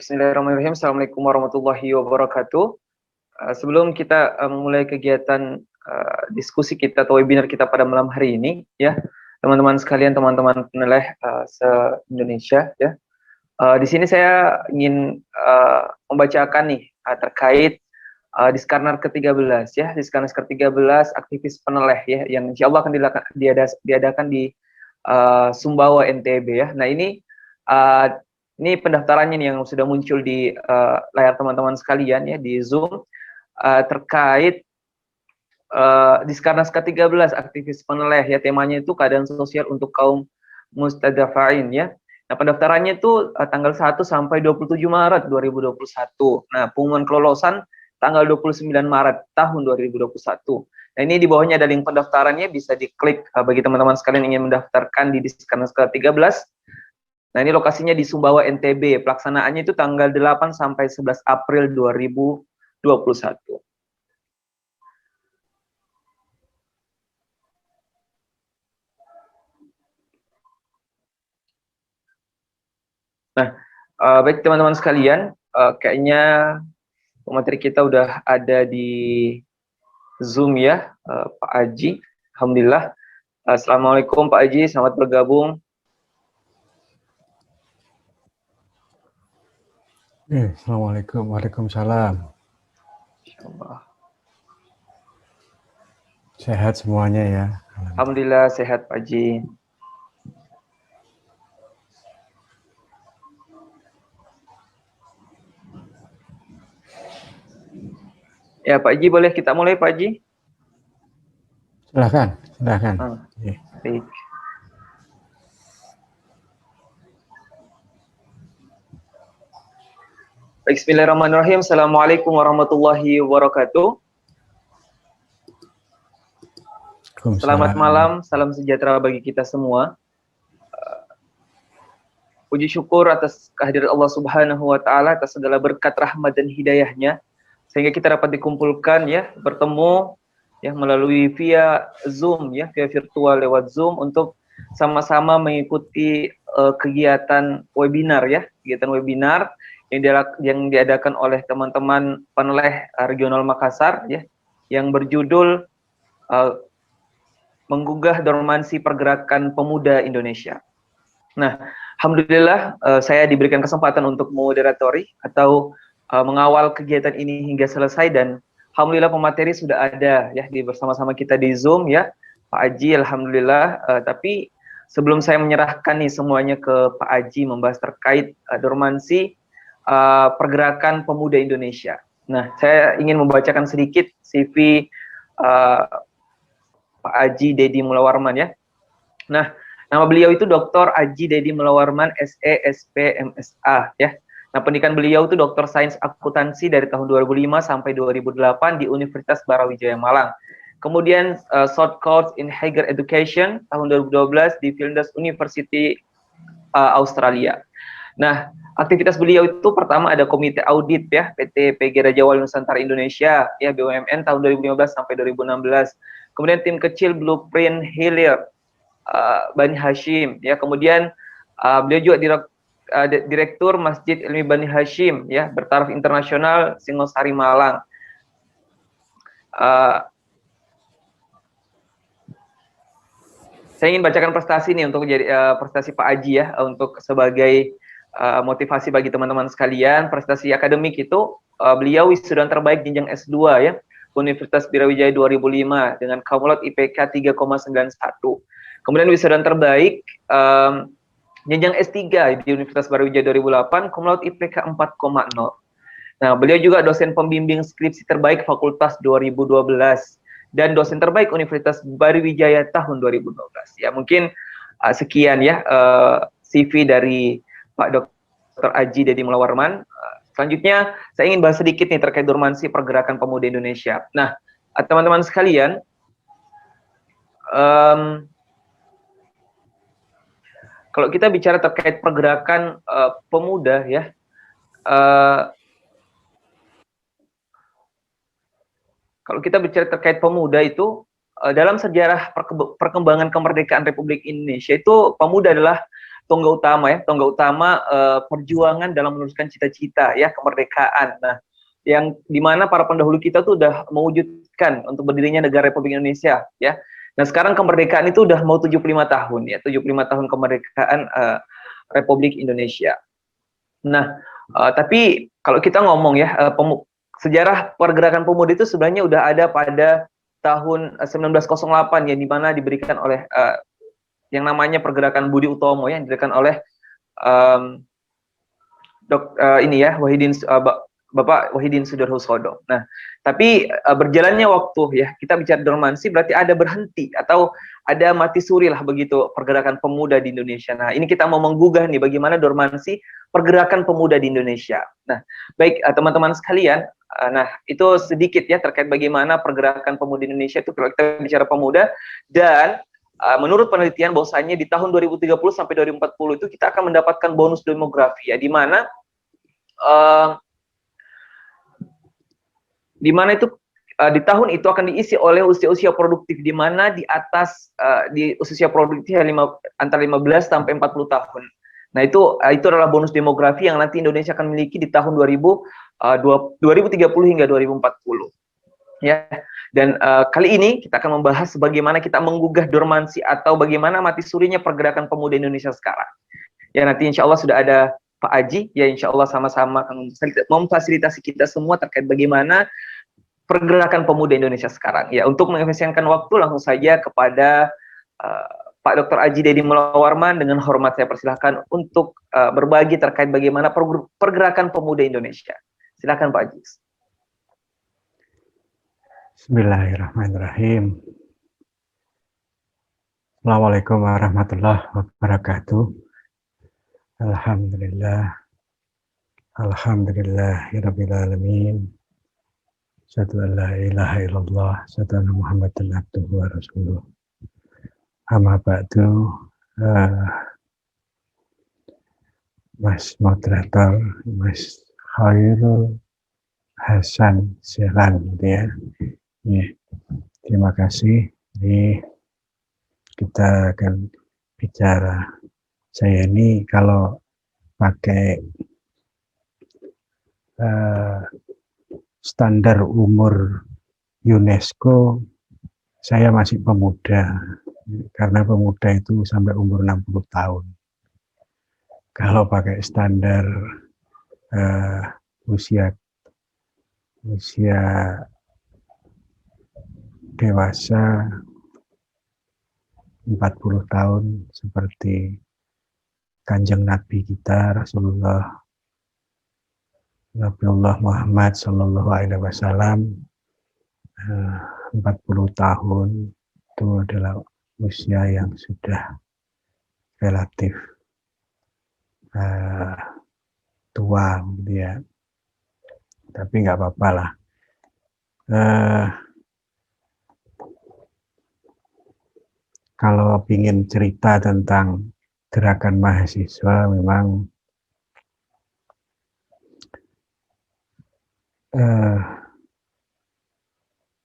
Bismillahirrahmanirrahim. Assalamualaikum warahmatullahi wabarakatuh. Sebelum kita memulai kegiatan diskusi kita atau webinar kita pada malam hari ini, ya teman-teman sekalian, teman-teman peneleh se-Indonesia, ya. Di sini saya ingin membacakan nih terkait Diskarnas ke-13, ya, Diskarnas ke-13 aktivis peneleh, ya, yang insya Allah akan diadakan di Sumbawa NTB, ya. Nah ini pendaftarannya nih yang sudah muncul di layar teman-teman sekalian, ya, di Zoom, terkait Diskarnas ke-13 aktivis peneleh, ya, temanya itu keadaan sosial untuk kaum mustadzafain, ya. Nah, pendaftarannya itu tanggal 1 sampai 27 Maret 2021. Nah, pengumuman kelolosan tanggal 29 Maret tahun 2021. Nah, ini di bawahnya ada link pendaftarannya, bisa diklik bagi teman-teman sekalian yang ingin mendaftarkan di Diskarnas ke-13. Nah, ini lokasinya di Sumbawa NTB. Pelaksanaannya itu tanggal 8 sampai 11 April 2021. Nah, baik teman-teman sekalian, kayaknya pemateri kita udah ada di Zoom, ya, Pak Aji. Alhamdulillah. Assalamualaikum Pak Aji, selamat bergabung. Assalamualaikum, waalaikumsalam. Insyaallah. Sehat semuanya ya. Alhamdulillah sehat Pak Aji. Ya Pak Aji, boleh kita mulai Pak Aji? Silahkan. Baik. Bismillahirrahmanirrahim. Assalamualaikum warahmatullahi wabarakatuh. Selamat malam, salam sejahtera bagi kita semua. Puji syukur atas kehadiran Allah Subhanahu wa Ta'ala, atas segala berkat, rahmat dan hidayahnya, sehingga kita dapat dikumpulkan, ya, bertemu, ya, melalui via Zoom, ya, via virtual lewat Zoom untuk sama-sama mengikuti kegiatan webinar, ya, kegiatan webinar yang diadakan oleh teman-teman peneleh regional Makassar, ya, yang berjudul menggugah dormansi pergerakan pemuda Indonesia. Nah, alhamdulillah saya diberikan kesempatan untuk moderatori atau mengawal kegiatan ini hingga selesai, dan alhamdulillah pemateri sudah ada, ya, bersama-sama kita di Zoom, ya, Pak Aji, alhamdulillah. Tapi sebelum saya menyerahkan nih semuanya ke Pak Aji membahas terkait dormansi pergerakan pemuda Indonesia. Nah, saya ingin membacakan sedikit CV Pak Aji Dedi Mulawarman, ya. Nah, nama beliau itu Dr. Aji Dedi Mulawarman, SE, SP, MSA, ya. Nah, pendidikan beliau itu Dr. Sains Akuntansi dari tahun 2005 sampai 2008 di Universitas Brawijaya Malang. Kemudian short course in Higher Education tahun 2012 di Flinders University, Australia. Nah, aktivitas beliau itu pertama ada komite audit, ya, PT PG Raja Wali Nusantara Indonesia, ya, BUMN tahun 2015 sampai 2016. Kemudian tim kecil Blueprint Hilir Bani Hashim, ya. Kemudian beliau juga direktur Masjid Ilmi Bani Hashim, ya, bertaraf internasional Singosari Malang. Saya ingin bacakan prestasi nih untuk jadi prestasi Pak Aji, ya, untuk sebagai motivasi bagi teman-teman sekalian. Prestasi akademik itu beliau wisudawan terbaik jenjang S2, ya, Universitas Brawijaya 2005 dengan kumulat IPK 3,91. Kemudian wisudawan terbaik jenjang S3 di Universitas Brawijaya 2008, kumulat IPK 4,0. Nah, beliau juga dosen pembimbing skripsi terbaik Fakultas 2012 dan dosen terbaik Universitas Brawijaya tahun 2012. Ya, mungkin sekian, ya, CV dari Pak Dr. Aji Dedi Mulawarman. Selanjutnya, saya ingin bahas sedikit nih terkait dormansi pergerakan pemuda Indonesia. Nah, teman-teman sekalian, kalau kita bicara terkait pergerakan pemuda, ya, kalau kita bicara terkait pemuda itu dalam sejarah perkembangan kemerdekaan Republik Indonesia itu pemuda adalah tonggak utama perjuangan dalam meneruskan cita-cita ya kemerdekaan. Nah, yang dimana para pendahulu kita tuh udah mewujudkan untuk berdirinya negara Republik Indonesia ya. Nah, sekarang kemerdekaan itu udah mau 75 tahun ya, 75 tahun kemerdekaan Republik Indonesia. Nah, tapi kalau kita ngomong ya, sejarah pergerakan pemuda itu sebenarnya udah ada pada tahun 1908 ya, di mana diberikan oleh yang namanya pergerakan Budi Utomo ya, yang diberikan oleh ini ya Bapak Wahidin Sudarsono. Nah, tapi berjalannya waktu ya, kita bicara dormansi berarti ada berhenti atau ada mati suri lah begitu pergerakan pemuda di Indonesia. Nah, ini kita mau menggugah nih bagaimana dormansi pergerakan pemuda di Indonesia. Nah, baik teman-teman sekalian, nah itu sedikit ya terkait bagaimana pergerakan pemuda di Indonesia itu kalau kita bicara pemuda. Dan menurut penelitian bahwasanya di tahun 2030 sampai 2040 itu kita akan mendapatkan bonus demografi ya, di mana itu di tahun itu akan diisi oleh usia-usia produktif, di mana di atas di usia produktif antara 15 sampai 40 tahun. Nah, itu adalah bonus demografi yang nanti Indonesia akan miliki di tahun 2030 hingga 2040. Ya. Dan kali ini kita akan membahas bagaimana kita menggugah dormansi atau bagaimana mati surinya pergerakan pemuda Indonesia sekarang. Ya, nanti insya Allah sudah ada Pak Aji, ya insya Allah sama-sama akan memfasilitasi kita semua terkait bagaimana pergerakan pemuda Indonesia sekarang. Ya, untuk mengefisienkan waktu langsung saja kepada Pak Dr. Aji Dedi Mulawarman, dengan hormat saya persilahkan untuk berbagi terkait bagaimana pergerakan pemuda Indonesia. Silakan Pak Aji. Bismillahirrahmanirrahim. Assalamualaikum warahmatullahi wabarakatuh. Alhamdulillah. Alhamdulillahirabbil alamin. Asyhadu an la ilaha illallah, asyhadu anna Muhammadan abduhu wa rasuluh. Amma ba'du. Mas moderator, Mas Khairul Hasan Selan, gitu ya. Ya. Terima kasih. Ini kita akan bicara. Saya ini kalau pakai standar umur UNESCO, saya masih pemuda, karena pemuda itu sampai umur 60 tahun. Kalau pakai standar usia dewasa 40 tahun, seperti Kanjeng Nabi kita Rasulullah Muhammad Sallallahu Alaihi Wasallam, 40 tahun itu adalah usia yang sudah relatif tua, gitu ya. Tapi nggak apa-apa lah. Kalau ingin cerita tentang gerakan mahasiswa, memang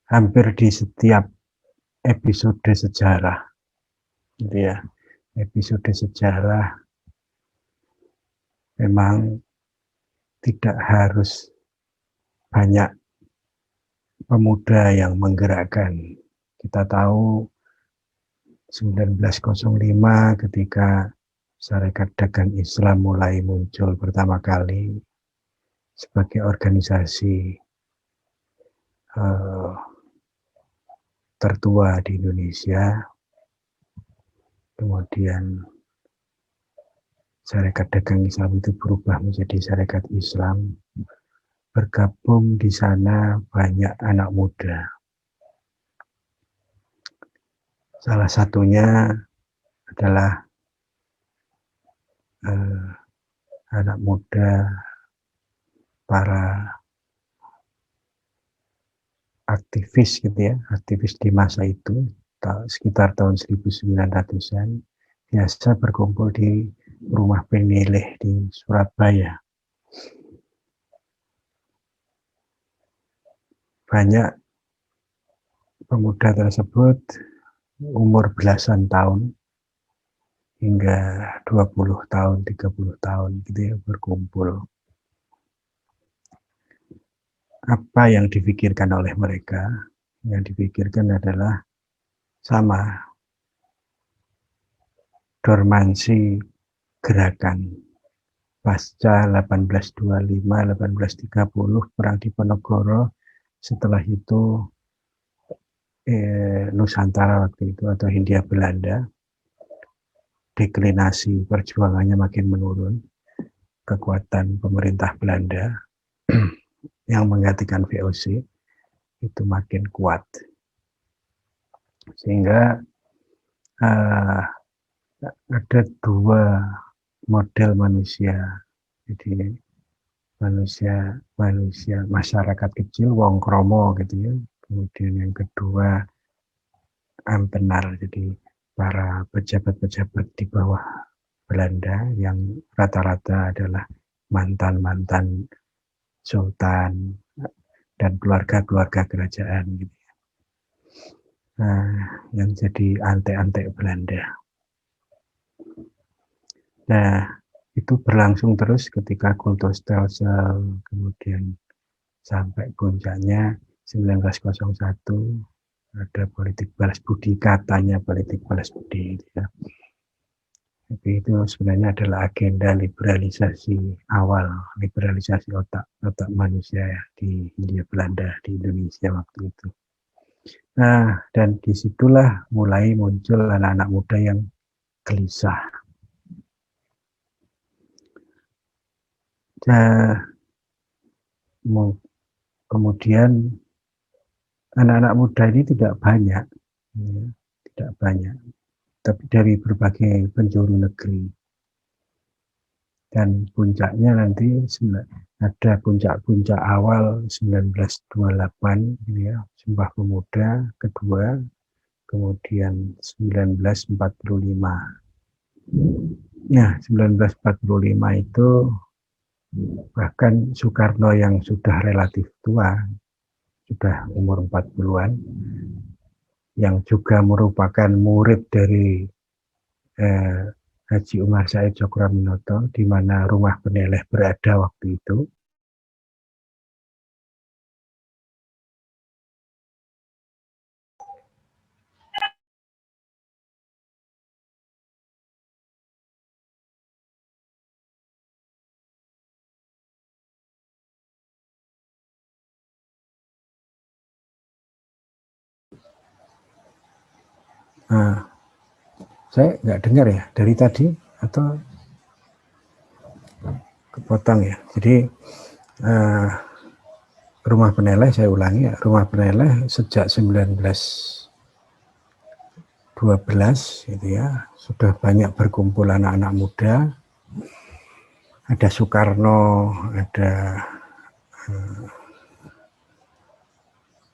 hampir di setiap episode sejarah, gitu ya, episode sejarah memang tidak harus banyak pemuda yang menggerakkan. Kita tahu 1905 ketika Sarekat Dagang Islam mulai muncul pertama kali sebagai organisasi tertua di Indonesia. Kemudian Sarekat Dagang Islam itu berubah menjadi Sarekat Islam. Bergabung di sana banyak anak muda. Salah satunya adalah anak muda, para aktivis, gitu ya, aktivis di masa itu, sekitar tahun 1900-an, biasa berkumpul di rumah Peneleh di Surabaya. Banyak pemuda tersebut umur belasan tahun, hingga 20 tahun, 30 tahun gitu ya berkumpul. Apa yang dipikirkan oleh mereka? Yang dipikirkan adalah sama, dormansi gerakan pasca 1825-1830 Perang Diponegoro, setelah itu Nusantara waktu itu atau Hindia Belanda, deklinasi perjuangannya makin menurun, kekuatan pemerintah Belanda yang menggantikan VOC itu makin kuat, sehingga ada dua model manusia. Jadi masyarakat kecil wong kromo gitu ya. Kemudian yang kedua ampenar, jadi para pejabat-pejabat di bawah Belanda yang rata-rata adalah mantan-mantan sultan dan keluarga-keluarga kerajaan gitu. Nah, yang jadi antek-antek Belanda. Nah, itu berlangsung terus ketika Kultusstelsel, kemudian sampai puncaknya 1901 ada politik balas budi, katanya politik balas budi gitu ya. Tapi itu sebenarnya adalah agenda liberalisasi awal, liberalisasi otak manusia ya, di Hindia Belanda, di Indonesia waktu itu. Nah, dan disitulah mulai muncul anak-anak muda yang gelisah. Nah, kemudian anak-anak muda ini tidak banyak, tapi dari berbagai penjuru negeri. Dan puncaknya nanti ada puncak-puncak awal 1928, ya, Sumpah Pemuda kedua, kemudian 1945. Nah, 1945 itu bahkan Soekarno yang sudah relatif tua, sudah umur 40-an, yang juga merupakan murid dari Haji Umar Said Tjokroaminoto, di mana rumah Peneleh berada waktu itu. Nah, saya nggak dengar ya dari tadi atau kepotong ya. Jadi rumah Peneleh, saya ulangi ya, rumah Peneleh sejak 1912 gitu ya, sudah banyak berkumpul anak-anak muda. Ada Soekarno, ada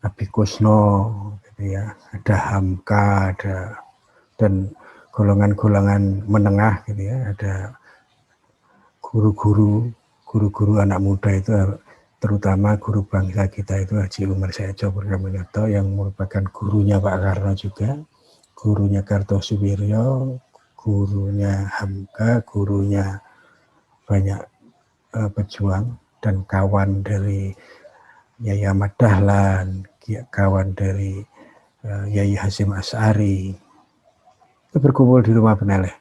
Abi Kusno gitu ya, ada Hamka, ada dan golongan-golongan menengah gitu ya, ada guru-guru anak muda itu, terutama guru bangsa kita itu Haji Umar Said Tjokroaminoto yang merupakan gurunya Pak Karno juga, gurunya Kartosuwiryo, gurunya Hamka, gurunya banyak pejuang dan kawan dari Yai Ahmad Dahlan, kawan dari Yai Hasyim Asy'ari, itu berkumpul di rumah Peneleh.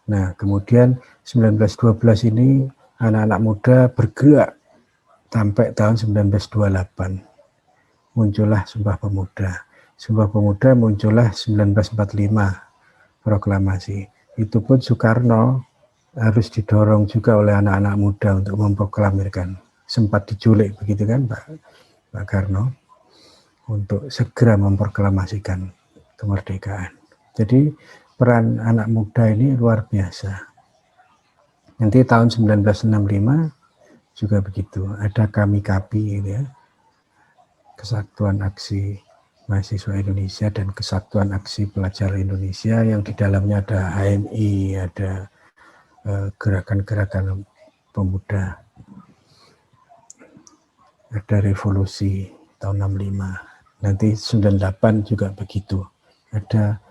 Nah, kemudian 1912 ini anak-anak muda bergerak sampai tahun 1928. Muncullah Sumpah Pemuda. Sumpah Pemuda muncullah 1945, proklamasi. Itu pun Soekarno harus didorong juga oleh anak-anak muda untuk memproklamirkan. Sempat diculik begitu kan Pak Karno, untuk segera memproklamasikan kemerdekaan. Jadi peran anak muda ini luar biasa. Nanti tahun 1965 juga begitu, ada KAMI-KAPI gitu ya, Kesatuan Aksi Mahasiswa Indonesia dan Kesatuan Aksi Pelajar Indonesia, yang di dalamnya ada HMI, ada gerakan-gerakan pemuda, ada revolusi tahun 65. Nanti 98 juga begitu, ada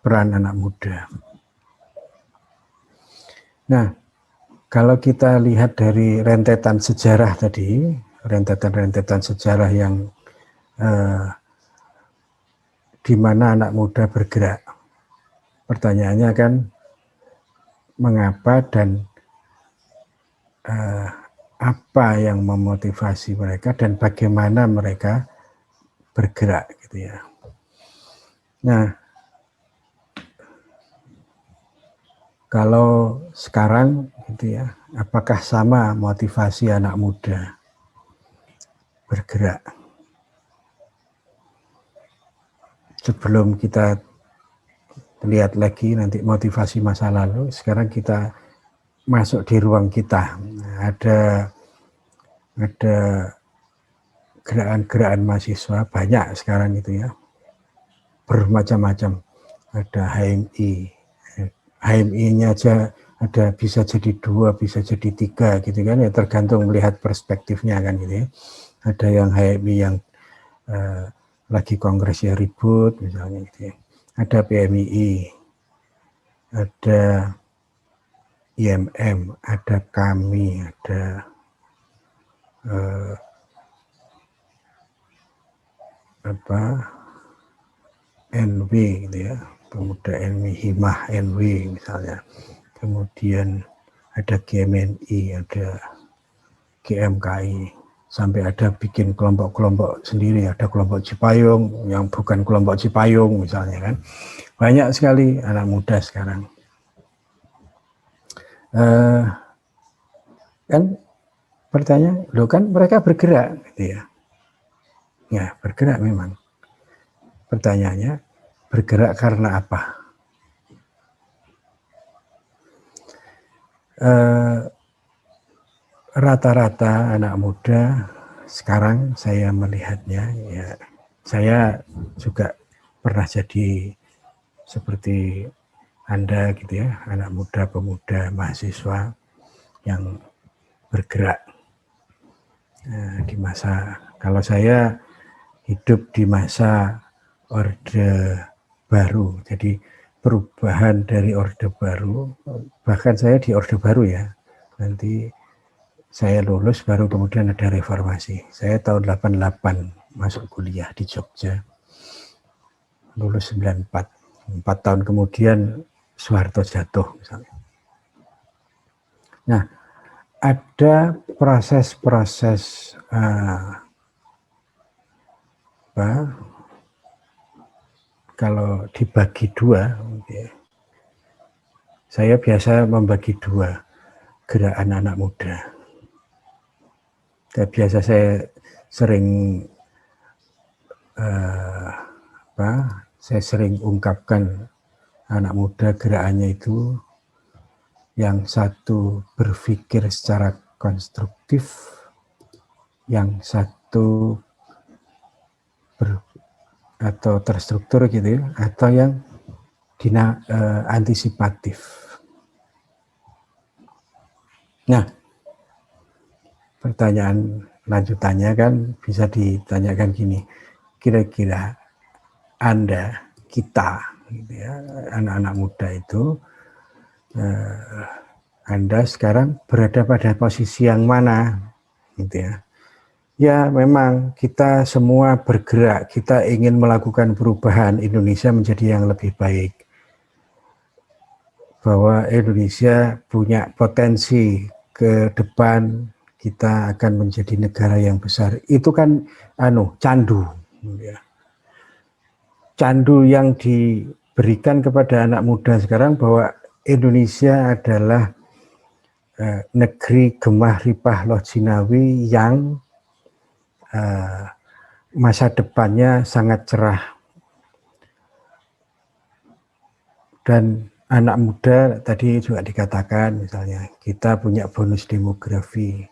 peran anak muda. Nah, kalau kita lihat dari rentetan sejarah tadi, rentetan-rentetan sejarah yang di mana anak muda bergerak, pertanyaannya kan mengapa dan apa yang memotivasi mereka dan bagaimana mereka bergerak gitu ya. Nah, kalau sekarang gitu ya, apakah sama motivasi anak muda bergerak? Sebelum kita lihat lagi nanti motivasi masa lalu, sekarang kita masuk di ruang kita. Ada gerakan-gerakan mahasiswa banyak sekarang itu ya, bermacam-macam. Ada HMI, HMI-nya aja ada bisa jadi 2, bisa jadi 3 gitu kan ya, tergantung melihat perspektifnya kan gitu ya. Ada yang HMI yang lagi kongresnya ribut misalnya gitu ya. Ada PMII, ada IMM, ada kami, ada NW gitu ya, pemuda NW, Himah NW misalnya. Kemudian ada GMNI, ada GMKI, sampai ada bikin kelompok-kelompok sendiri, ada kelompok Cipayung yang bukan kelompok Cipayung misalnya kan. Banyak sekali anak muda sekarang. Kan pertanyaan, loh kan mereka bergerak gitu ya. Ya, bergerak memang. Pertanyaannya, bergerak karena apa? Rata-rata anak muda sekarang saya melihatnya, ya saya juga pernah jadi seperti Anda gitu ya, anak muda, pemuda, mahasiswa yang bergerak di masa, kalau saya hidup di masa Orde Baru, jadi perubahan dari Orde Baru, bahkan saya di Orde Baru ya, nanti saya lulus baru kemudian ada reformasi. Saya tahun 88 masuk kuliah di Jogja, lulus 94. 4 tahun kemudian Soeharto jatuh misalnya. Nah, ada proses-proses kalau dibagi dua, okay. Saya biasa membagi dua gerakan anak muda. Biasa saya sering saya sering ungkapkan anak muda gerakannya itu, yang satu berpikir secara konstruktif, yang satu atau terstruktur gitu ya, atau yang antisipatif. Nah, pertanyaan lanjutannya kan bisa ditanyakan gini, kira-kira Anda, kita, gitu ya, anak-anak muda itu, Anda sekarang berada pada posisi yang mana, gitu ya. Ya, memang kita semua bergerak, kita ingin melakukan perubahan Indonesia menjadi yang lebih baik. Bahwa Indonesia punya potensi ke depan, kita akan menjadi negara yang besar. Itu kan candu. Ya. Candu yang diberikan kepada anak muda sekarang bahwa Indonesia adalah negeri gemah ripah loh Jinawi yang masa depannya sangat cerah. Dan anak muda tadi juga dikatakan, misalnya kita punya bonus demografi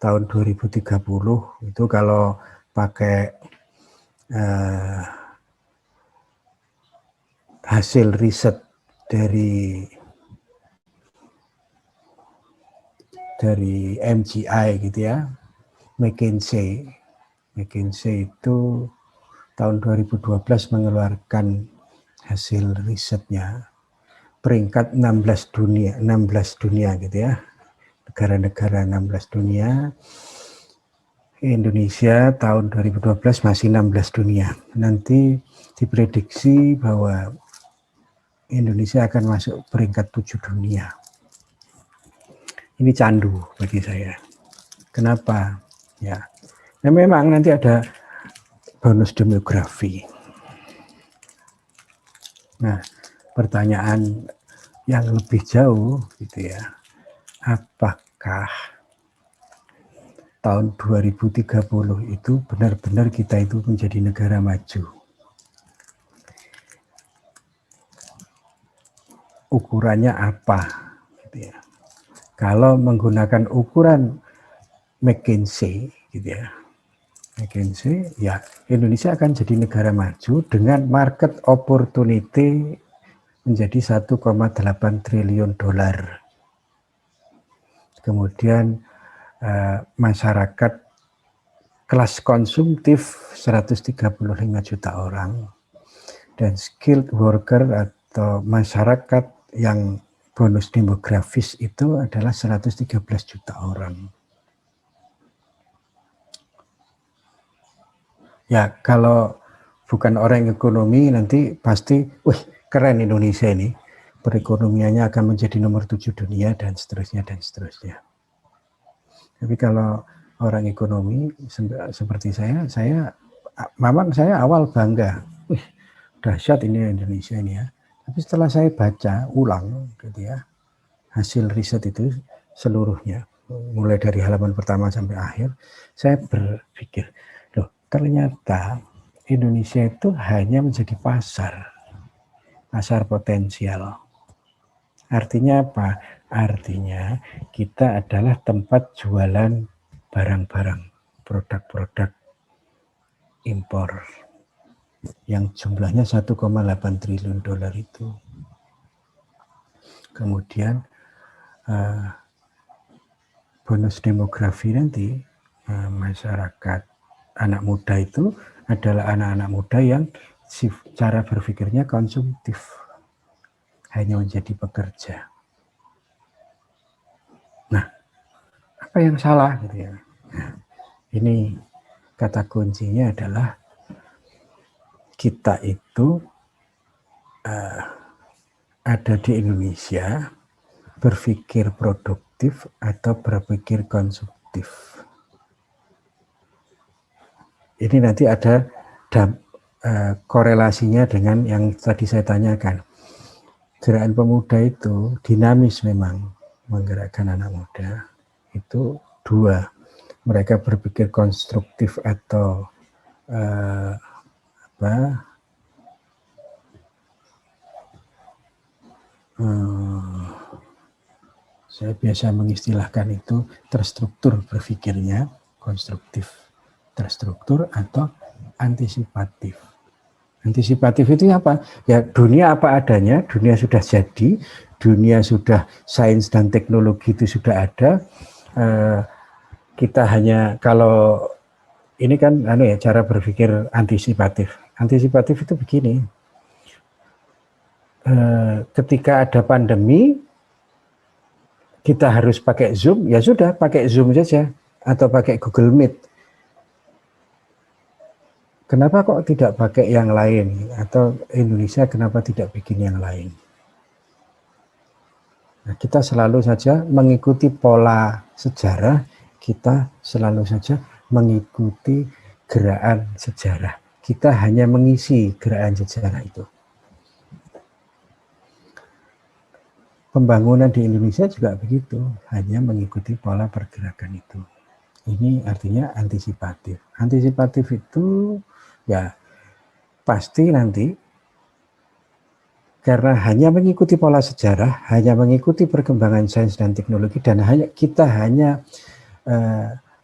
tahun 2030 itu kalau pakai hasil riset dari MGI gitu ya, McKinsey itu tahun 2012 mengeluarkan hasil risetnya, peringkat 16 dunia gitu ya. Negara-negara 16 dunia. Indonesia tahun 2012 masih 16 dunia. Nanti diprediksi bahwa Indonesia akan masuk peringkat 7 dunia. Ini candu bagi saya. Kenapa? Ya, memang nanti ada bonus demografi. Nah, pertanyaan yang lebih jauh gitu ya, apakah tahun 2030 itu benar-benar kita itu menjadi negara maju? Ukurannya apa? Gitu ya. Kalau menggunakan ukuran McKinsey, gitu ya, McKinsey, ya Indonesia akan jadi negara maju dengan market opportunity menjadi 1,8 triliun dolar. Kemudian masyarakat kelas konsumtif 135 juta orang dan skilled worker atau masyarakat yang bonus demografis itu adalah 113 juta orang. Ya, kalau bukan orang ekonomi nanti pasti, wih keren Indonesia ini, perekonomiannya akan menjadi nomor 7 dunia dan seterusnya dan seterusnya. Tapi kalau orang ekonomi seperti saya memang saya awal bangga, wih dahsyat ini Indonesia ini ya. Tapi setelah saya baca ulang gitu ya, hasil riset itu seluruhnya, mulai dari halaman pertama sampai akhir, saya berpikir, loh ternyata Indonesia itu hanya menjadi pasar potensial. Artinya apa? Artinya kita adalah tempat jualan barang-barang, produk-produk impor yang jumlahnya 1,8 triliun dolar itu. Kemudian bonus demografi nanti, masyarakat anak muda itu adalah anak-anak muda yang cara berpikirnya konsumtif, hanya menjadi pekerja. Nah, apa yang salah gitu ya? Ini kata kuncinya adalah kita itu ada di Indonesia berpikir produktif atau berpikir konsumtif. Ini nanti ada korelasinya dengan yang tadi saya tanyakan. Gerakan pemuda itu dinamis memang, menggerakkan anak muda itu dua, mereka berpikir konstruktif atau saya biasa mengistilahkan itu terstruktur berpikirnya, konstruktif, terstruktur atau antisipatif. Antisipatif itu apa? Ya dunia apa adanya, dunia sudah jadi, dunia sudah sains dan teknologi itu sudah ada. Kita hanya kalau ini kan cara berpikir antisipatif. Antisipatif itu begini. Ketika ada pandemi, kita harus pakai Zoom, ya sudah pakai Zoom saja atau pakai Google Meet. Kenapa kok tidak pakai yang lain? Atau Indonesia kenapa tidak bikin yang lain? Nah, kita selalu saja mengikuti pola sejarah, kita selalu saja mengikuti gerakan sejarah. Kita hanya mengisi gerakan sejarah itu. Pembangunan di Indonesia juga begitu, hanya mengikuti pola pergerakan itu. Ini artinya antisipatif. Antisipatif itu ya pasti nanti karena hanya mengikuti pola sejarah, hanya mengikuti perkembangan sains dan teknologi, dan kita hanya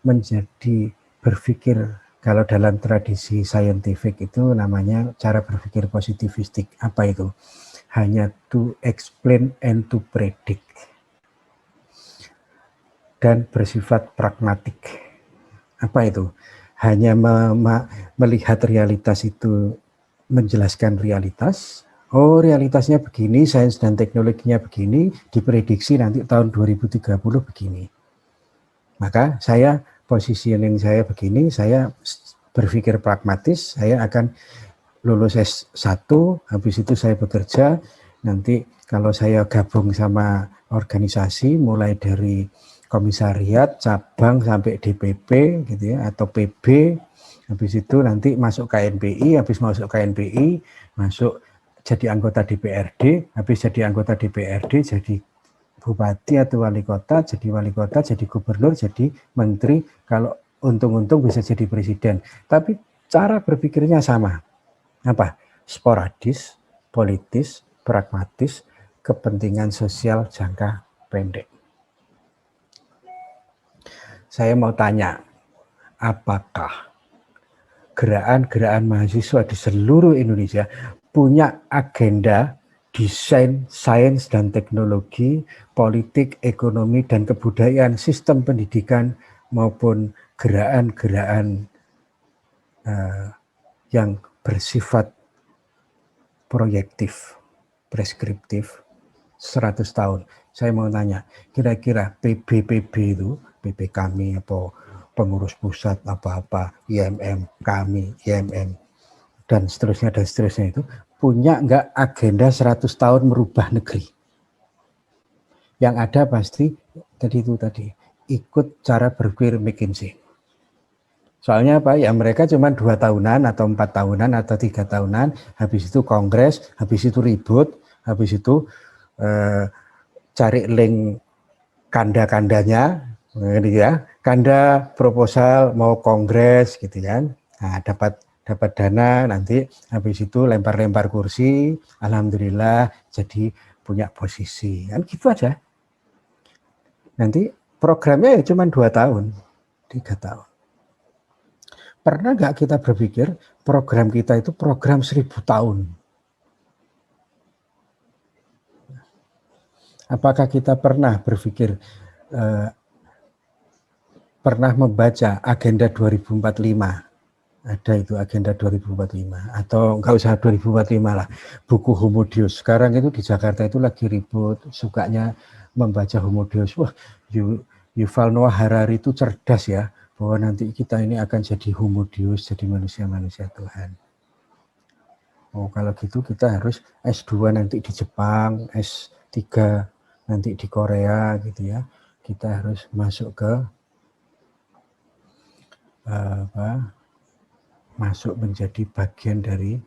menjadi berpikir, kalau dalam tradisi saintifik itu namanya cara berpikir positivistik. Apa itu? Hanya to explain and to predict. Dan bersifat pragmatik. Apa itu? Hanya melihat realitas itu, menjelaskan realitas, Oh, realitasnya begini, sains dan teknologinya begini, diprediksi nanti tahun 2030 begini. Maka saya positioning saya begini, saya berpikir pragmatis, saya akan lulus S1, habis itu saya bekerja, nanti kalau saya gabung sama organisasi mulai dari komisariat, cabang sampai DPP gitu ya, atau PB, habis itu nanti masuk KNPI, habis masuk KNPI, masuk jadi anggota DPRD, habis jadi anggota DPRD, jadi bupati atau wali kota, jadi gubernur, jadi menteri, kalau untung-untung bisa jadi presiden. Tapi cara berpikirnya sama. Apa? Sporadis, politis, pragmatis, kepentingan sosial jangka pendek. Saya mau tanya, apakah gerakan-gerakan mahasiswa di seluruh Indonesia punya agenda desain, sains dan teknologi, politik, ekonomi, dan kebudayaan, sistem pendidikan, maupun gerakan-gerakan yang bersifat proyektif, preskriptif, 100 tahun. Saya mau tanya, kira-kira PB itu, PB kami, apa pengurus pusat, apa-apa, IMM, kami, IMM, dan seterusnya itu, punya nggak agenda 100 tahun merubah negeri? Yang ada pasti tadi ikut cara berpikir McKinsey. Soalnya apa? Ya mereka cuma 2 tahunan atau 4 tahunan atau 3 tahunan, habis itu kongres, habis itu ribut, habis itu cari link kanda-kandanya, gitu ya. Kanda proposal mau kongres gitu kan. Nah, dapat dana, nanti habis itu lempar-lempar kursi, alhamdulillah jadi punya posisi. Kan gitu aja. Nanti programnya ya cuma 2 tahun, 3 tahun. Pernah nggak kita berpikir program kita itu program 1000 tahun? Apakah kita pernah berpikir, pernah membaca agenda 2045? Ada itu agenda 2045, atau nggak usah 2045 lah, buku Homo Deus. Sekarang itu di Jakarta itu lagi ribut, sukanya membaca Homo Deus. Wah, Yuval Noah Harari itu cerdas ya, bahwa nanti kita ini akan jadi Homo Deus, jadi manusia-manusia Tuhan. Oh, kalau gitu kita harus S2 nanti di Jepang, S3 nanti di Korea gitu ya. Kita harus masuk ke masuk menjadi bagian dari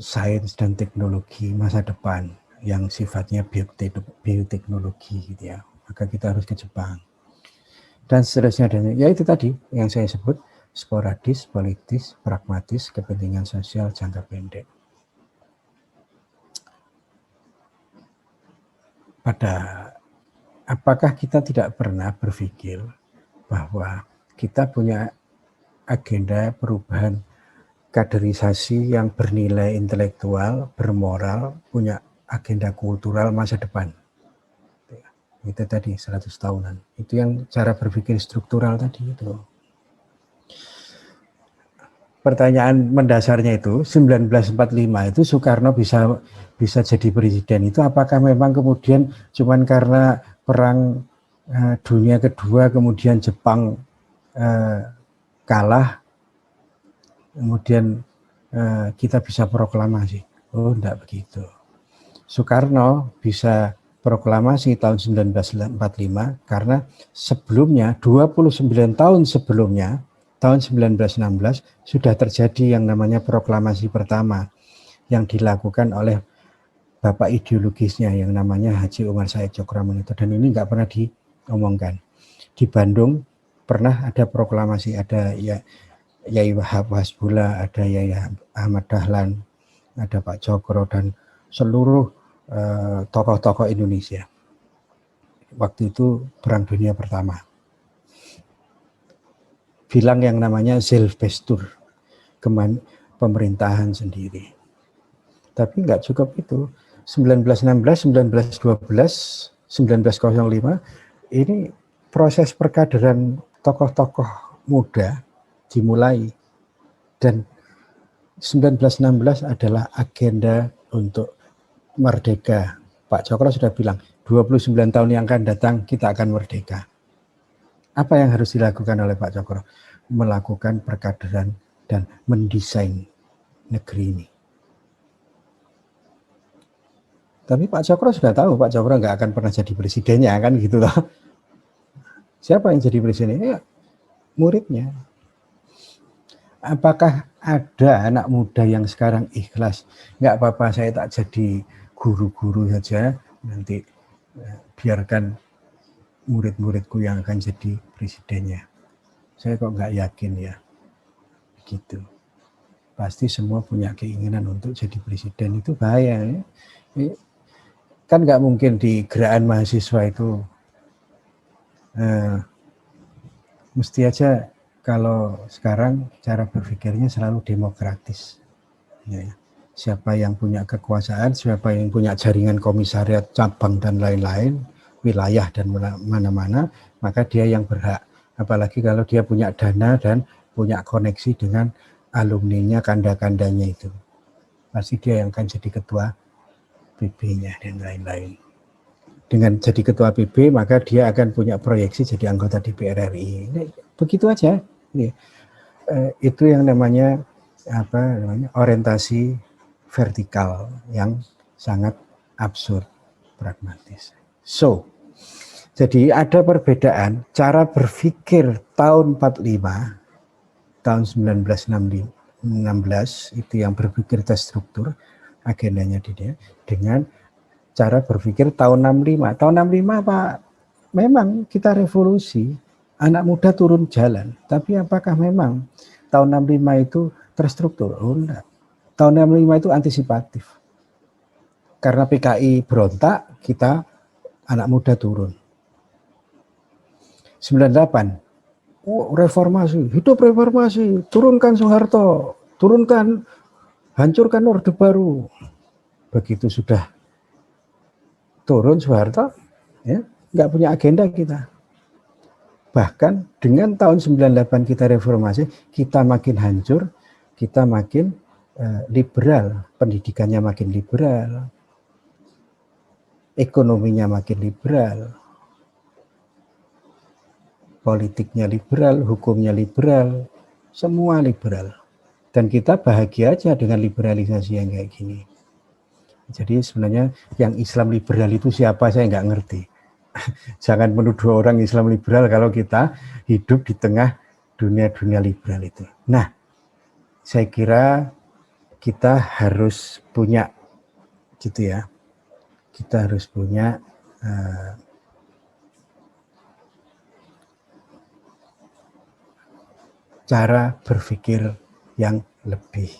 sains dan teknologi masa depan yang sifatnya bioteknologi gitu ya. Maka kita harus ke Jepang. Dan seterusnya, dan ya itu tadi yang saya sebut, sporadis, politis, pragmatis, kepentingan sosial jangka pendek. Apakah kita tidak pernah berpikir bahwa kita punya agenda perubahan kaderisasi yang bernilai intelektual, bermoral, punya agenda kultural masa depan? Itu tadi 100 tahunan. Itu yang cara berpikir struktural tadi itu. Pertanyaan mendasarnya itu 1945 itu Soekarno bisa jadi presiden itu apakah memang kemudian cuman karena perang dunia kedua kemudian Jepang kalah kemudian kita bisa proklamasi? Oh, enggak begitu. Soekarno bisa proklamasi tahun 1945 karena sebelumnya 29 tahun sebelumnya tahun 1916 sudah terjadi yang namanya proklamasi pertama yang dilakukan oleh bapak ideologisnya yang namanya Haji Umar Said Cokroaminoto, dan ini nggak pernah diomongkan. Di Bandung pernah ada proklamasi, ada Yai Wahab Hasbullah, ada Yai Ahmad Dahlan, ada Pak Cokro dan seluruh tokoh-tokoh Indonesia. Waktu itu Perang Dunia Pertama. Bilang yang namanya Zelfbestur, pemerintahan sendiri. Tapi nggak cukup itu. 1916, 1912, 1905, ini proses perkaderan tokoh-tokoh muda dimulai. Dan 1916 adalah agenda untuk merdeka. Pak Cokro sudah bilang 29 tahun yang akan datang kita akan merdeka. Apa yang harus dilakukan oleh Pak Cokro? Melakukan perkaderan dan mendesain negeri ini. Tapi Pak Cokro sudah tahu Pak Cokro nggak akan pernah jadi presidennya, kan gitu loh. Siapa yang jadi presiden? Ya, muridnya. Apakah ada anak muda yang sekarang ikhlas? Nggak apa-apa, saya tak jadi guru-guru saja, nanti biarkan murid-muridku yang akan jadi presidennya. Saya kok nggak yakin ya, gitu. Pasti semua punya keinginan untuk jadi presiden, itu bahaya. Ya. Kan nggak mungkin di gerakan mahasiswa itu, mesti aja kalau sekarang cara berpikirnya selalu demokratis. Ya. Siapa yang punya kekuasaan, siapa yang punya jaringan komisariat, cabang dan lain-lain, wilayah dan mana-mana, maka dia yang berhak. Apalagi kalau dia punya dana dan punya koneksi dengan alumninya, kanda-kandanya itu. Pasti dia yang akan jadi ketua PB-nya dan lain-lain. Dengan jadi ketua PB, maka dia akan punya proyeksi jadi anggota DPR RI. Begitu aja. Itu yang namanya orientasi vertikal yang sangat absurd, pragmatis. So, jadi ada perbedaan cara berpikir tahun 45, tahun 1916 itu yang berpikir terstruktur, agendanya dia, dengan cara berpikir tahun 65. Tahun 65 Pak, memang kita revolusi, anak muda turun jalan, tapi apakah memang tahun 65 itu terstruktur? Oh enggak. Tahun 65 itu antisipatif. Karena PKI berontak, kita anak muda turun. 98, reformasi, hidup reformasi, turunkan Soeharto, turunkan, hancurkan Orde Baru. Begitu sudah turun Soeharto, ya, nggak punya agenda kita. Bahkan dengan tahun 98 kita reformasi, kita makin hancur, kita makin liberal, pendidikannya makin liberal, ekonominya makin liberal, politiknya liberal, hukumnya liberal, semua liberal. Dan kita bahagia aja dengan liberalisasi yang kayak gini. Jadi sebenarnya yang Islam liberal itu siapa, saya nggak ngerti. Jangan menuduh orang Islam liberal kalau kita hidup di tengah dunia-dunia liberal itu. Nah, saya kira kita harus punya, gitu ya, kita harus punya cara berpikir yang lebih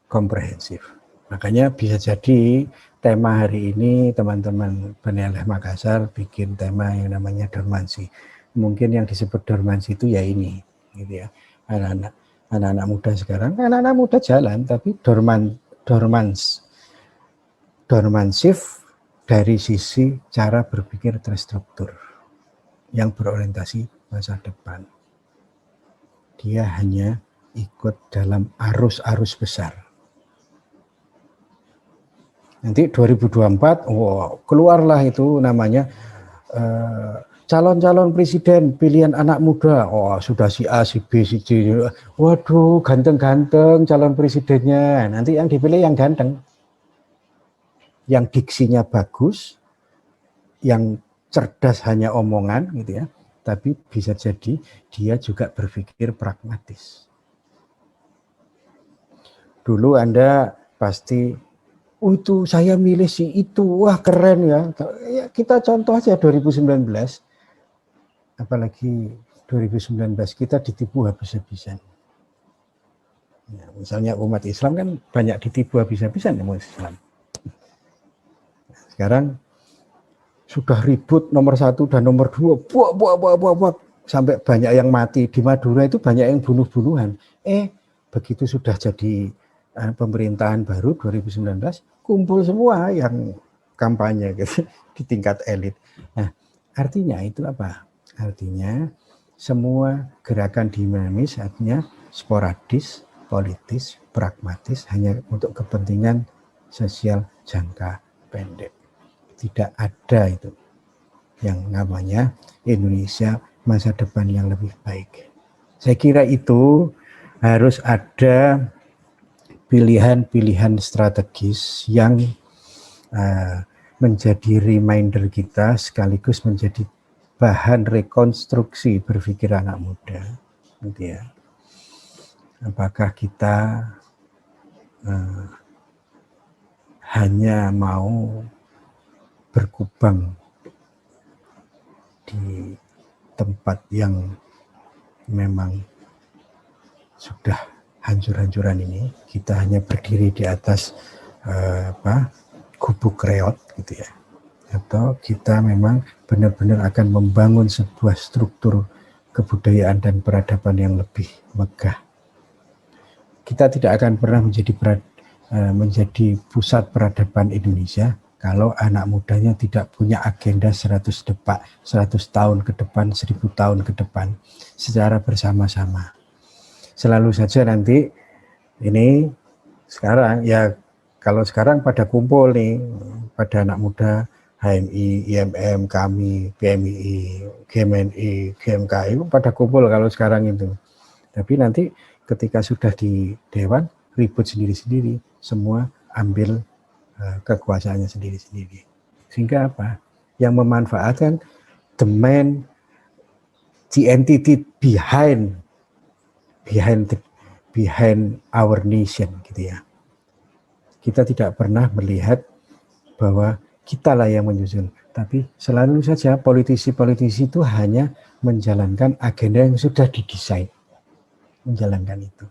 komprehensif. Makanya bisa jadi tema hari ini teman-teman Peneleh Makassar bikin tema yang namanya dormansi. Mungkin yang disebut dormansi itu ya ini, gitu ya. Anak-anak muda sekarang, anak-anak muda jalan, tapi dormansif dari sisi cara berpikir terstruktur yang berorientasi masa depan. Dia hanya ikut dalam arus-arus besar. Nanti 2024, keluarlah itu namanya calon-calon presiden pilihan anak muda. Sudah si A, si B, si C. Waduh, ganteng-ganteng calon presidennya. Nanti yang dipilih yang ganteng. Yang diksinya bagus, yang cerdas hanya omongan gitu ya. Tapi bisa jadi dia juga berpikir pragmatis. Dulu Anda pasti, itu saya milih si itu, wah keren ya. Kita contoh aja 2019, apalagi 2019 kita ditipu habis-habisan. Ya, misalnya umat Islam kan banyak ditipu habis-habisan umat Islam. Sekarang sudah ribut nomor 1 dan nomor 2, sampai banyak yang mati. Di Madura itu banyak yang bunuh-bunuhan. Begitu sudah jadi pemerintahan baru 2019, kumpul semua yang kampanye gitu, di tingkat elit. Nah, artinya itu apa? Artinya semua gerakan dinamis, artinya sporadis, politis, pragmatis, hanya untuk kepentingan sosial jangka pendek. Tidak ada itu yang namanya Indonesia masa depan yang lebih baik. Saya kira itu harus ada pilihan-pilihan strategis yang menjadi reminder kita sekaligus menjadi bahan rekonstruksi berpikir anak muda, gitu ya. Apakah kita hanya mau berkubang di tempat yang memang sudah hancur-hancuran ini, kita hanya berdiri di atas gubuk reot, gitu ya, atau kita memang benar-benar akan membangun sebuah struktur kebudayaan dan peradaban yang lebih megah. Kita tidak akan pernah menjadi pusat peradaban Indonesia kalau anak mudanya tidak punya agenda 100 tahun ke depan, 1000 tahun ke depan secara bersama-sama. Selalu saja nanti ini sekarang ya, kalau sekarang pada kumpul nih, pada anak muda HMI, IMM, kami, PMII, GMNI, GMKI pada kumpul kalau sekarang itu. Tapi nanti ketika sudah di dewan ribut sendiri-sendiri, semua ambil kekuasaannya sendiri-sendiri. Sehingga apa? Yang memanfaatkan the man, the entity behind our nation, gitu ya. Kita tidak pernah melihat bahwa kitalah yang menyusun, tapi selalu saja politisi-politisi itu hanya menjalankan agenda yang sudah didesain, menjalankan itu.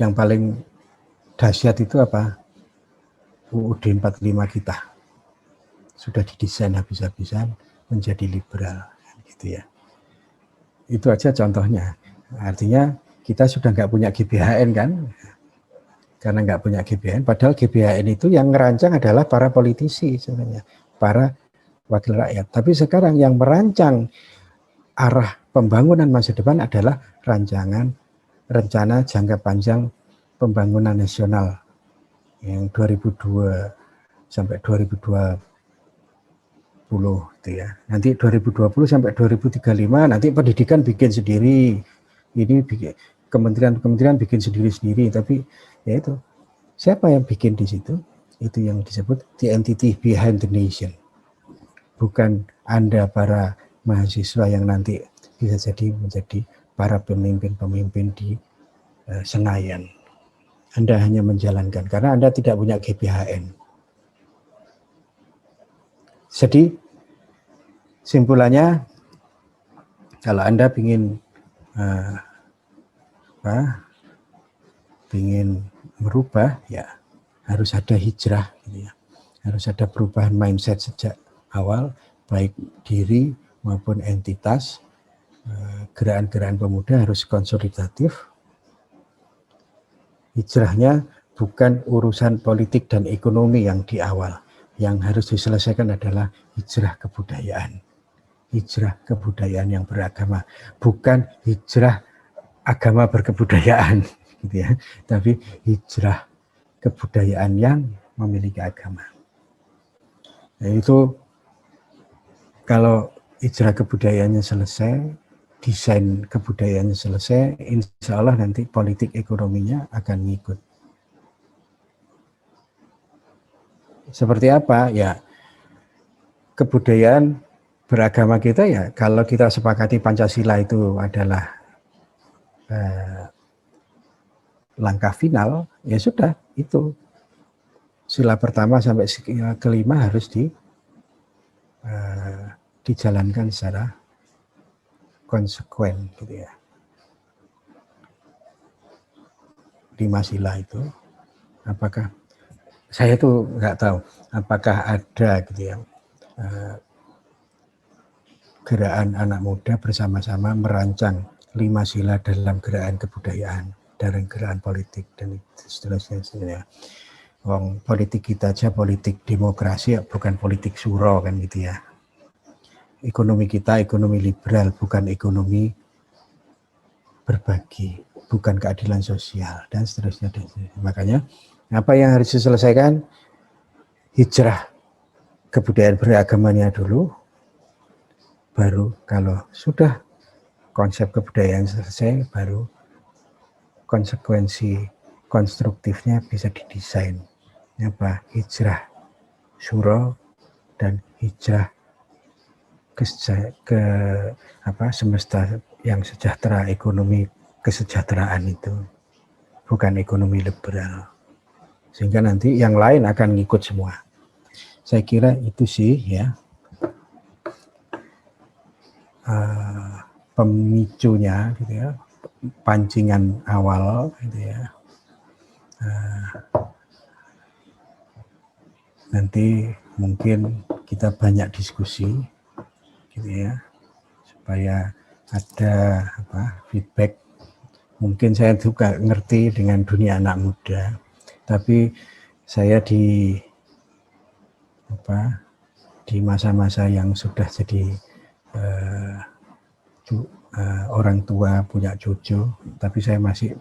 Yang paling dahsyat itu apa? UUD 45 kita sudah didesain habis-habisan menjadi liberal, gitu ya. Itu aja contohnya. Artinya kita sudah nggak punya GBHN kan? Karena nggak punya GBHN, padahal GBHN itu yang merancang adalah para politisi sebenarnya, para wakil rakyat. Tapi sekarang yang merancang arah pembangunan masa depan adalah rencana jangka panjang pembangunan nasional yang 2002 sampai 2020 itu ya. Nanti 2020 sampai 2035 nanti pendidikan bikin sendiri. Ini kementerian bikin sendiri-sendiri, tapi ya itu siapa yang bikin di situ? Itu yang disebut the entity behind the nation. Bukan Anda para mahasiswa yang nanti bisa jadi menjadi para pemimpin-pemimpin di Senayan. Anda hanya menjalankan karena Anda tidak punya GBHN. Jadi simpulannya, kalau Anda ingin merubah, ya harus ada hijrah, gitu ya. Harus ada perubahan mindset sejak awal, baik diri maupun entitas. Gerakan-gerakan pemuda harus konsolidatif. Hijrahnya bukan urusan politik dan ekonomi yang di awal. Yang harus diselesaikan adalah hijrah kebudayaan. Hijrah kebudayaan yang beragama. Bukan hijrah agama berkebudayaan, gitu ya. Tapi hijrah kebudayaan yang memiliki agama. Nah, itu kalau hijrah kebudayaannya selesai, desain kebudayaannya selesai, insya Allah nanti politik ekonominya akan ngikut. Seperti apa? Ya, kebudayaan beragama kita ya, kalau kita sepakati Pancasila itu adalah langkah final, ya sudah, itu sila pertama sampai sila kelima harus dijalankan secara konsekuen, gitu ya. 5 sila itu, apakah saya tuh nggak tahu apakah ada, gitu ya, gerakan anak muda bersama-sama merancang 5 sila dalam gerakan kebudayaan, dalam gerakan politik dan seterusnya. Politik kita aja politik demokrasi, bukan politik suro kan, gitu ya. Ekonomi kita ekonomi liberal, bukan ekonomi berbagi, bukan keadilan sosial, dan seterusnya. Makanya apa yang harus diselesaikan? Hijrah kebudayaan beragamanya dulu, baru kalau sudah konsep kebudayaan selesai, baru konsekuensi konstruktifnya bisa didesain. Apa? Hijrah syuro dan hijrah ke semesta yang sejahtera, ekonomi kesejahteraan itu, bukan ekonomi liberal. Sehingga nanti yang lain akan ngikut semua. Saya kira itu sih ya pemicunya gitu ya, pancingan awal gitu ya. Nanti mungkin kita banyak diskusi gitu ya, supaya ada feedback. Mungkin saya juga ngerti dengan dunia anak muda, tapi saya di masa-masa yang sudah jadi orang tua, punya cucu, tapi saya masih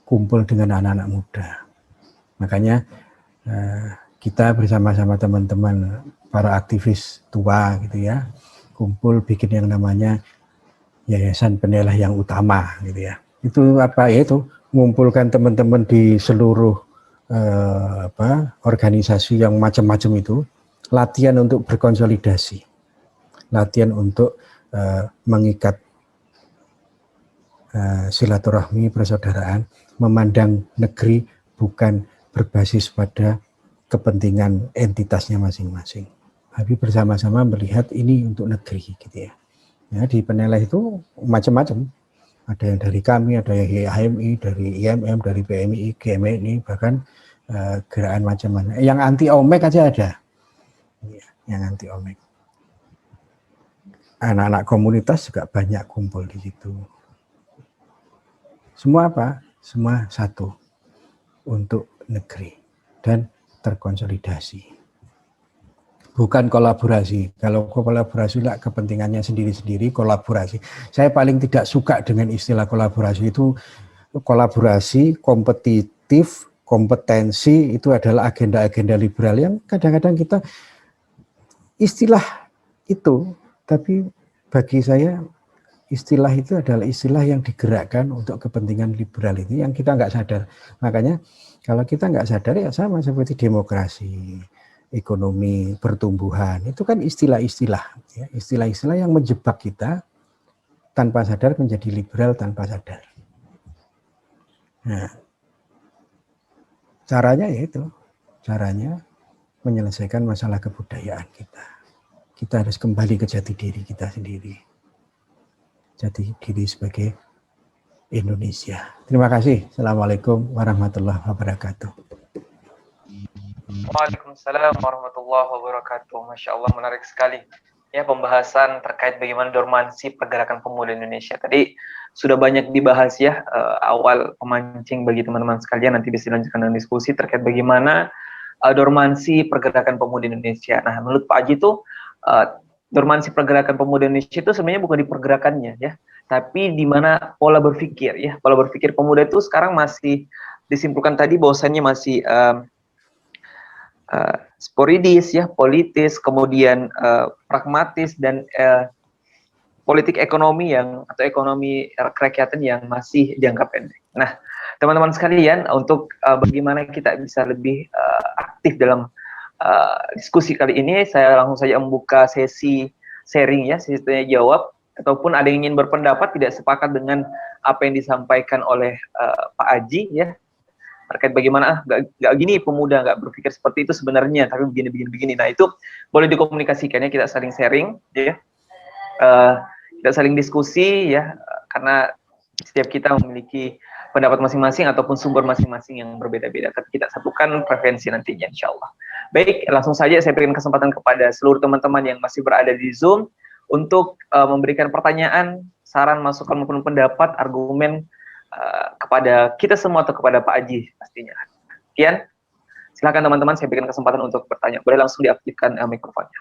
kumpul dengan anak-anak muda. Makanya kita bersama-sama teman-teman para aktivis tua gitu ya, kumpul bikin yang namanya Yayasan Peneleh yang Utama gitu ya. Itu apa ya, itu mengumpulkan teman-teman di seluruh organisasi yang macam-macam itu, latihan untuk berkonsolidasi, latihan untuk mengikat silaturahmi persaudaraan, memandang negeri bukan berbasis pada kepentingan entitasnya masing-masing, tapi bersama-sama melihat ini untuk negeri gitu ya. Ya, di Peneleh itu macam-macam. Ada yang dari kami, ada yang HMI, dari IMM, dari PMI, GMI, bahkan gerakan macam-macam. Yang anti omek aja ada. Ya, yang anti omek. Anak-anak komunitas juga banyak kumpul di situ. Semua apa? Semua satu untuk negeri dan terkonsolidasi. Bukan kolaborasi. Kalau kolaborasi lah kepentingannya sendiri-sendiri, kolaborasi. Saya paling tidak suka dengan istilah kolaborasi itu. Kolaborasi, kompetitif, kompetensi itu adalah agenda-agenda liberal yang kadang-kadang kita istilah itu, tapi bagi saya istilah itu adalah istilah yang digerakkan untuk kepentingan liberal itu yang kita nggak sadar. Makanya kalau kita nggak sadar ya sama seperti demokrasi, ekonomi, pertumbuhan, itu kan istilah-istilah, ya, istilah-istilah yang menjebak kita tanpa sadar menjadi liberal tanpa sadar. Nah, caranya yaitu, caranya menyelesaikan masalah kebudayaan kita. Kita harus kembali ke jati diri kita sendiri. Jati diri sebagai Indonesia. Terima kasih. Assalamualaikum warahmatullahi wabarakatuh. Waalaikumsalam warahmatullahi wabarakatuh. Masya Allah, menarik sekali ya pembahasan terkait bagaimana dormansi pergerakan pemuda Indonesia. Tadi sudah banyak dibahas ya, awal pemancing bagi teman-teman sekalian, nanti bisa dilanjutkan dengan diskusi terkait bagaimana dormansi pergerakan pemuda Indonesia. Nah, menurut Pak Haji itu dormansi pergerakan pemuda Indonesia itu sebenarnya bukan di pergerakannya ya, tapi di mana pola berpikir ya. Pola berpikir pemuda itu sekarang masih disimpulkan tadi bahwasannya masih sporidis ya, politis, kemudian pragmatis, dan politik ekonomi atau ekonomi kerakyatan yang masih jangka pendek. Nah, teman-teman sekalian, untuk bagaimana kita bisa lebih aktif dalam diskusi kali ini, saya langsung saja membuka sesi sharing ya, sesi tanya jawab, ataupun ada yang ingin berpendapat tidak sepakat dengan apa yang disampaikan oleh Pak Haji ya, terkait bagaimana gak gini pemuda nggak berpikir seperti itu sebenarnya, tapi begini. Nah, itu boleh dikomunikasikan ya, kita saling sharing ya, kita saling diskusi ya, karena setiap kita memiliki pendapat masing-masing ataupun sumber masing-masing yang berbeda-beda, tapi kita satukan preferensi nantinya insya Allah. Baik, langsung saja saya berikan kesempatan kepada seluruh teman-teman yang masih berada di Zoom untuk memberikan pertanyaan, saran, masukan maupun pendapat, argumen kepada kita semua atau kepada Pak Haji pastinya. Sekian, silakan teman-teman, saya berikan kesempatan untuk bertanya. Boleh langsung diaktifkan mikrofonnya.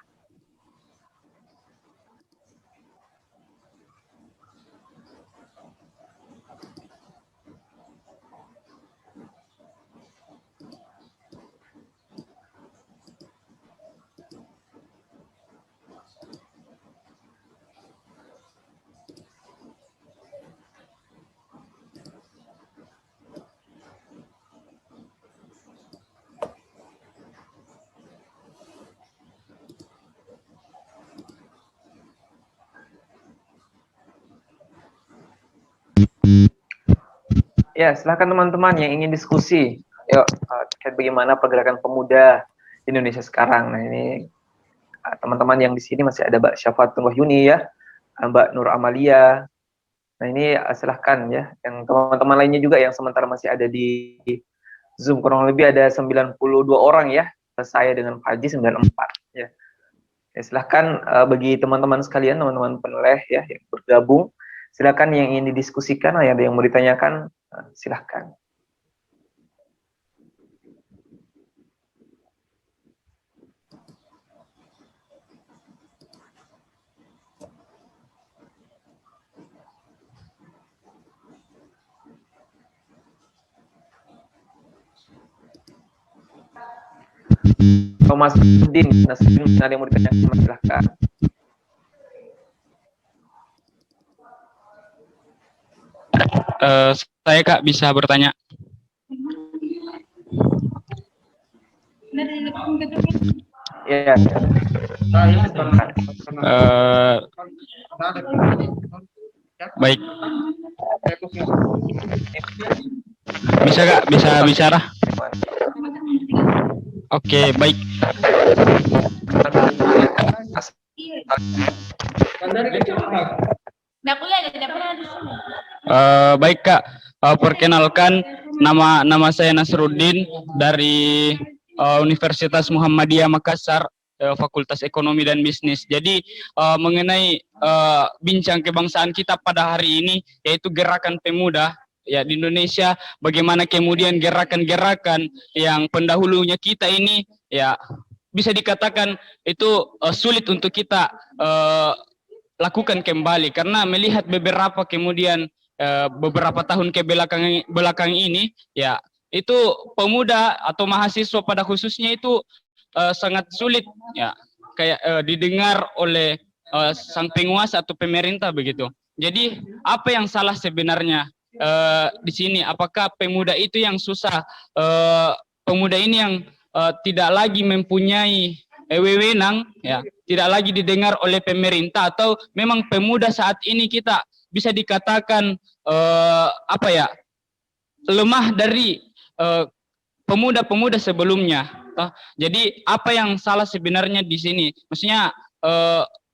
Ya, silakan teman-teman yang ingin diskusi. Yuk, terkait bagaimana pergerakan pemuda di Indonesia sekarang. Nah, ini teman-teman yang di sini masih ada Mbak Syafatul Wahyuni ya, Mbak Nur Amalia. Nah, ini silahkan ya. Yang teman-teman lainnya juga yang sementara masih ada di Zoom, kurang lebih ada 92 orang ya. Saya dengan Pak Haji 94 ya. Ya, silahkan bagi teman-teman sekalian, teman-teman peneleh ya yang bergabung, silahkan yang ingin didiskusikan, ada yang mau ditanyakan, silahkan. Mas Nasruddin, ada yang mau ditanyakan, silahkan. Saya Kak bisa bertanya. Ya. Baik. Bisa Kak, bisa bicara. Oke, baik. Baik Kak, perkenalkan nama saya Nasruddin dari Universitas Muhammadiyah Makassar, Fakultas Ekonomi dan Bisnis. Jadi mengenai bincang kebangsaan kita pada hari ini, yaitu gerakan pemuda ya di Indonesia, bagaimana kemudian gerakan-gerakan yang pendahulunya kita ini ya bisa dikatakan itu sulit untuk kita lakukan kembali, karena melihat beberapa kemudian beberapa tahun ke belakang ini ya itu pemuda atau mahasiswa pada khususnya itu sangat sulit ya kayak didengar oleh sang penguasa atau pemerintah begitu. Jadi apa yang salah sebenarnya di sini? Apakah pemuda itu yang susah? Pemuda ini yang tidak lagi mempunyai wewenang ya, tidak lagi didengar oleh pemerintah, atau memang pemuda saat ini kita bisa dikatakan apa ya, lemah dari pemuda-pemuda sebelumnya. Jadi apa yang salah sebenarnya di sini? Maksudnya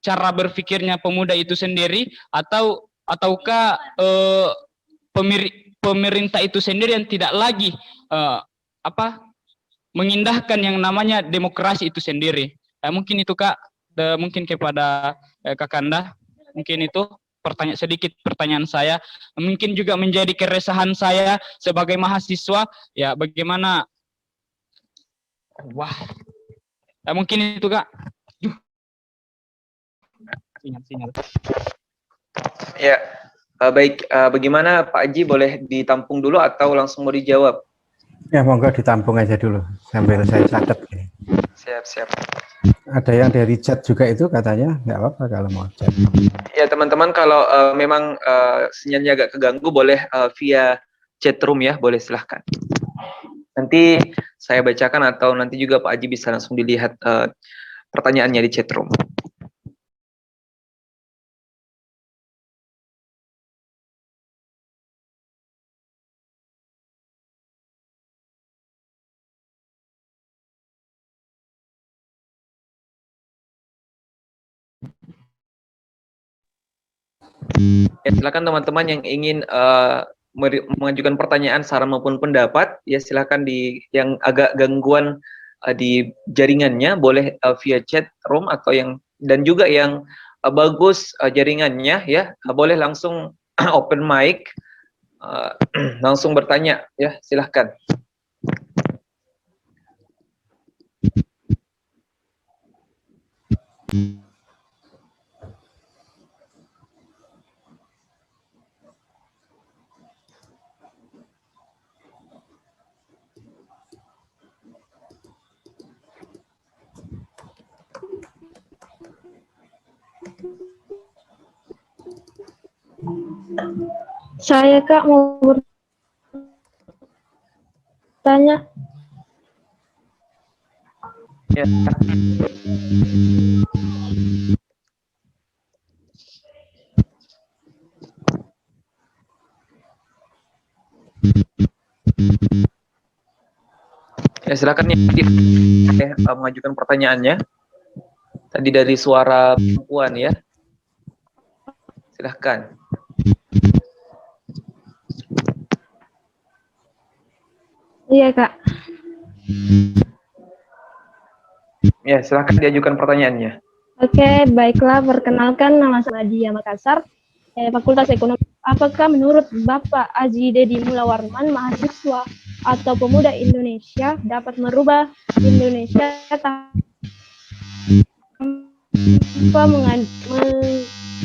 cara berpikirnya pemuda itu sendiri, ataukah pemerintah itu sendiri yang tidak lagi mengindahkan yang namanya demokrasi itu sendiri. Mungkin itu Kak, mungkin kepada Kakanda, mungkin itu sedikit pertanyaan saya. Mungkin juga menjadi keresahan saya sebagai mahasiswa, ya bagaimana, mungkin itu Kak. Sinyal. Ya, baik. Bagaimana Pak Haji, boleh ditampung dulu atau langsung mau dijawab? Ya, monggo ditampung aja dulu sambil saya catat. Siap. Ada yang dari chat juga itu katanya, nggak apa-apa kalau mau chat. Ya teman-teman, kalau memang sinyalnya agak keganggu, boleh via chat room ya, boleh silahkan. Nanti saya bacakan atau nanti juga Pak Haji bisa langsung dilihat pertanyaannya di chat room. Ya, silakan teman-teman yang ingin mengajukan pertanyaan, saran maupun pendapat, ya silakan yang agak gangguan di jaringannya boleh via chat room, atau dan juga yang bagus jaringannya ya boleh langsung open mic, langsung bertanya ya, silahkan. Saya Kak mau bertanya. Ya. silakan yang mengajukan pertanyaannya. Tadi dari suara perempuan ya. Silahkan. Iya, Kak. Ya, silahkan diajukan pertanyaannya. Oke, baiklah. Perkenalkan, nama saya Nadia Makassar, Fakultas Ekonomi. Apakah menurut Bapak Aji Dedi Mulawarman, mahasiswa atau pemuda Indonesia dapat merubah Indonesia tanpa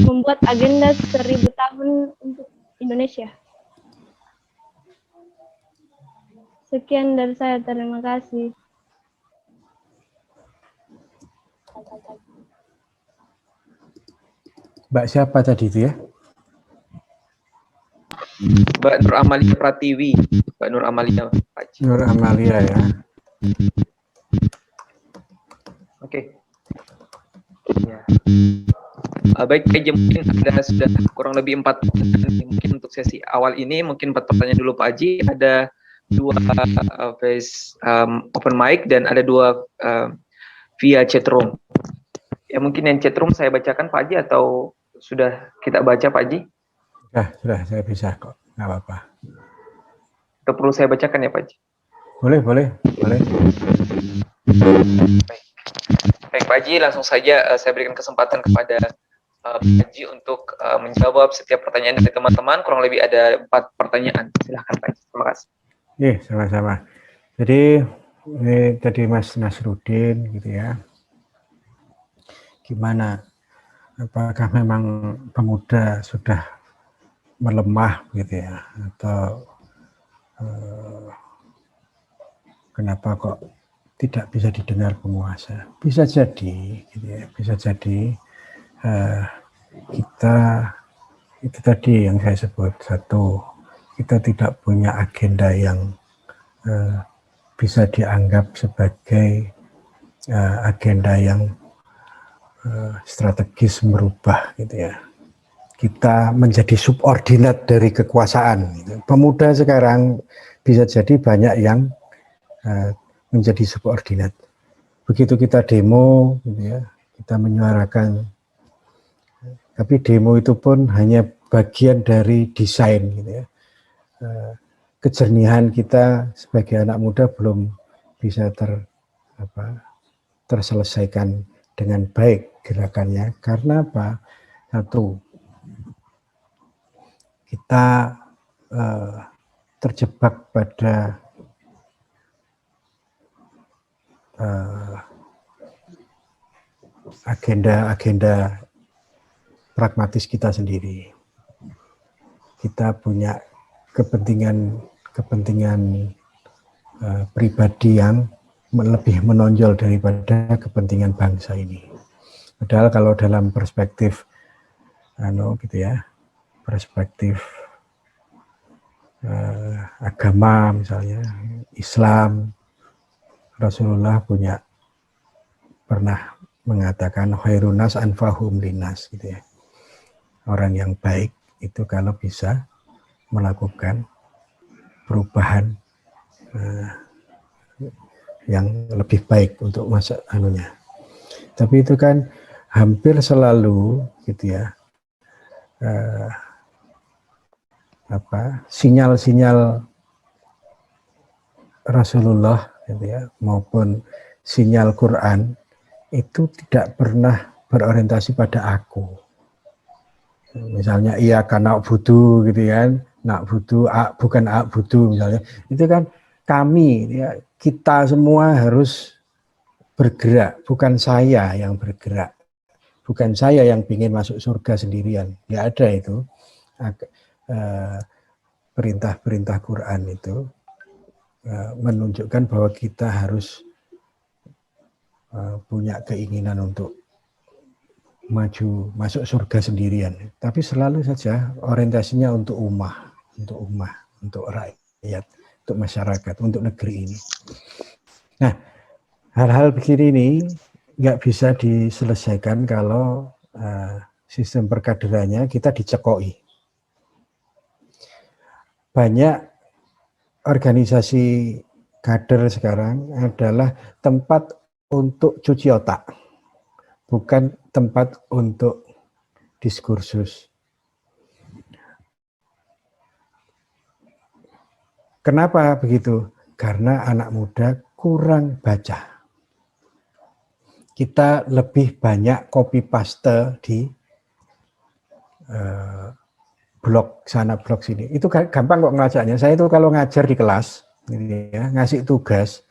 membuat agenda 1000 tahun untuk Indonesia? Sekian dari saya, terima kasih. Mbak siapa tadi itu ya? Mbak Nur Amalia Pratiwi. Mbak Nur Amalia. Nur Amalia ya. Oke. Ya. Baik, mungkin ada sudah kurang lebih 4 pertanyaan mungkin untuk sesi awal ini. Mungkin 4 pertanyaan dulu Pak Haji. Ada 2 open mic dan ada 2 via chatroom. Ya mungkin yang chatroom saya bacakan Pak Haji atau sudah kita baca Pak Haji? Sudah saya bisa kok, nggak apa-apa. Atau perlu saya bacakan ya Pak Haji? Boleh. Baik Pak Haji, langsung saja saya berikan kesempatan kepada Pak Haji untuk menjawab setiap pertanyaan dari teman-teman. Kurang lebih ada 4 pertanyaan. Silahkan Pak Haji. Terima kasih. Iya, sama-sama. Jadi ini tadi Mas Nasruddin gitu ya. Gimana? Apakah memang pemuda sudah melemah gitu ya, atau kenapa kok tidak bisa didengar penguasa? Bisa jadi, gitu ya. Bisa jadi kita itu tadi yang saya sebut, satu, kita tidak punya agenda yang bisa dianggap sebagai agenda yang strategis merubah gitu ya. Kita menjadi subordinat dari kekuasaan. Gitu. Pemuda sekarang bisa jadi banyak yang menjadi subordinat. Begitu kita demo, gitu ya, kita menyuarakan. Tapi demo itu pun hanya bagian dari desain, gitu ya. Kejernihan kita sebagai anak muda belum bisa terselesaikan dengan baik gerakannya. Karena apa? Satu, kita terjebak pada agenda pragmatis kita sendiri. Kita punya kepentingan pribadi yang lebih menonjol daripada kepentingan bangsa ini. Padahal kalau dalam perspektif gitu ya, perspektif agama misalnya, Islam, Rasulullah pernah mengatakan khairunas anfahum linas gitu ya. Orang yang baik itu kalau bisa melakukan perubahan yang lebih baik untuk masa anunya. Tapi itu kan hampir selalu gitu ya, sinyal-sinyal Rasulullah gitu ya, maupun sinyal Quran itu tidak pernah berorientasi pada aku. Misalnya iya kan na'budu gitu kan, na'budu bukan a'budu misalnya. Itu kan kami ya, kita semua harus bergerak, bukan saya yang bergerak. Bukan saya yang ingin masuk surga sendirian. Nggak ada itu. Perintah-perintah Quran itu menunjukkan bahwa kita harus punya keinginan untuk maju masuk surga sendirian, tapi selalu saja orientasinya untuk ummah, untuk rakyat, untuk masyarakat, untuk negeri ini. Nah, hal-hal begini ini nggak bisa diselesaikan kalau sistem perkaderannya kita dicekoi. Banyak organisasi kader sekarang adalah tempat untuk cuci otak, bukan tempat untuk diskursus. Kenapa begitu? Karena anak muda kurang baca. Kita lebih banyak copy paste di blog sana blog sini. Itu gampang kok ngajarnya. Saya itu kalau ngajar di kelas, ya, ngasih tugas,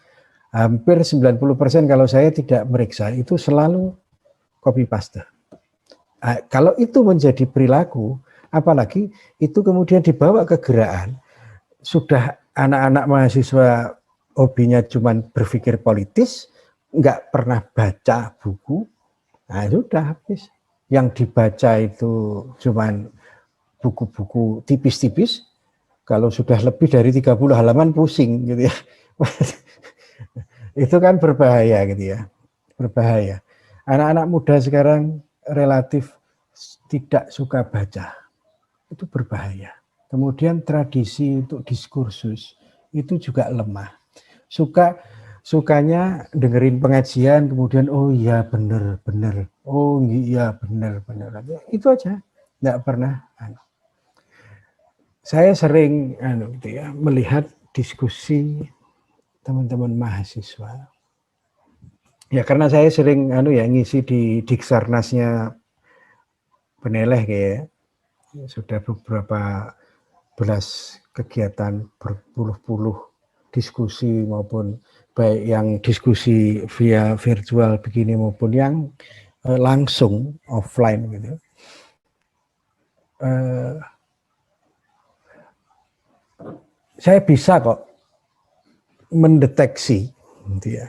hampir 90% kalau saya tidak meriksa itu selalu copy paste. Kalau itu menjadi perilaku, apalagi itu kemudian dibawa ke gerakan, sudah anak-anak mahasiswa hobinya cuma berpikir politis, nggak pernah baca buku, nah sudah habis. Yang dibaca itu cuman buku-buku tipis-tipis, kalau sudah lebih dari 30 halaman pusing gitu ya. Itu kan berbahaya gitu ya, berbahaya. Anak-anak muda sekarang relatif tidak suka baca, itu berbahaya. Kemudian tradisi untuk diskursus itu juga lemah. Sukanya dengerin pengajian, kemudian oh iya bener, oh iya bener. Itu aja, nggak pernah. Saya sering gitu ya, melihat diskusi teman-teman mahasiswa. Ya karena saya sering ngisi di Diksarnasnya Peneleh kayak sudah beberapa belas kegiatan, berpuluh-puluh diskusi maupun baik yang diskusi via virtual begini maupun yang langsung offline gitu. Saya bisa kok mendeteksi gitu ya,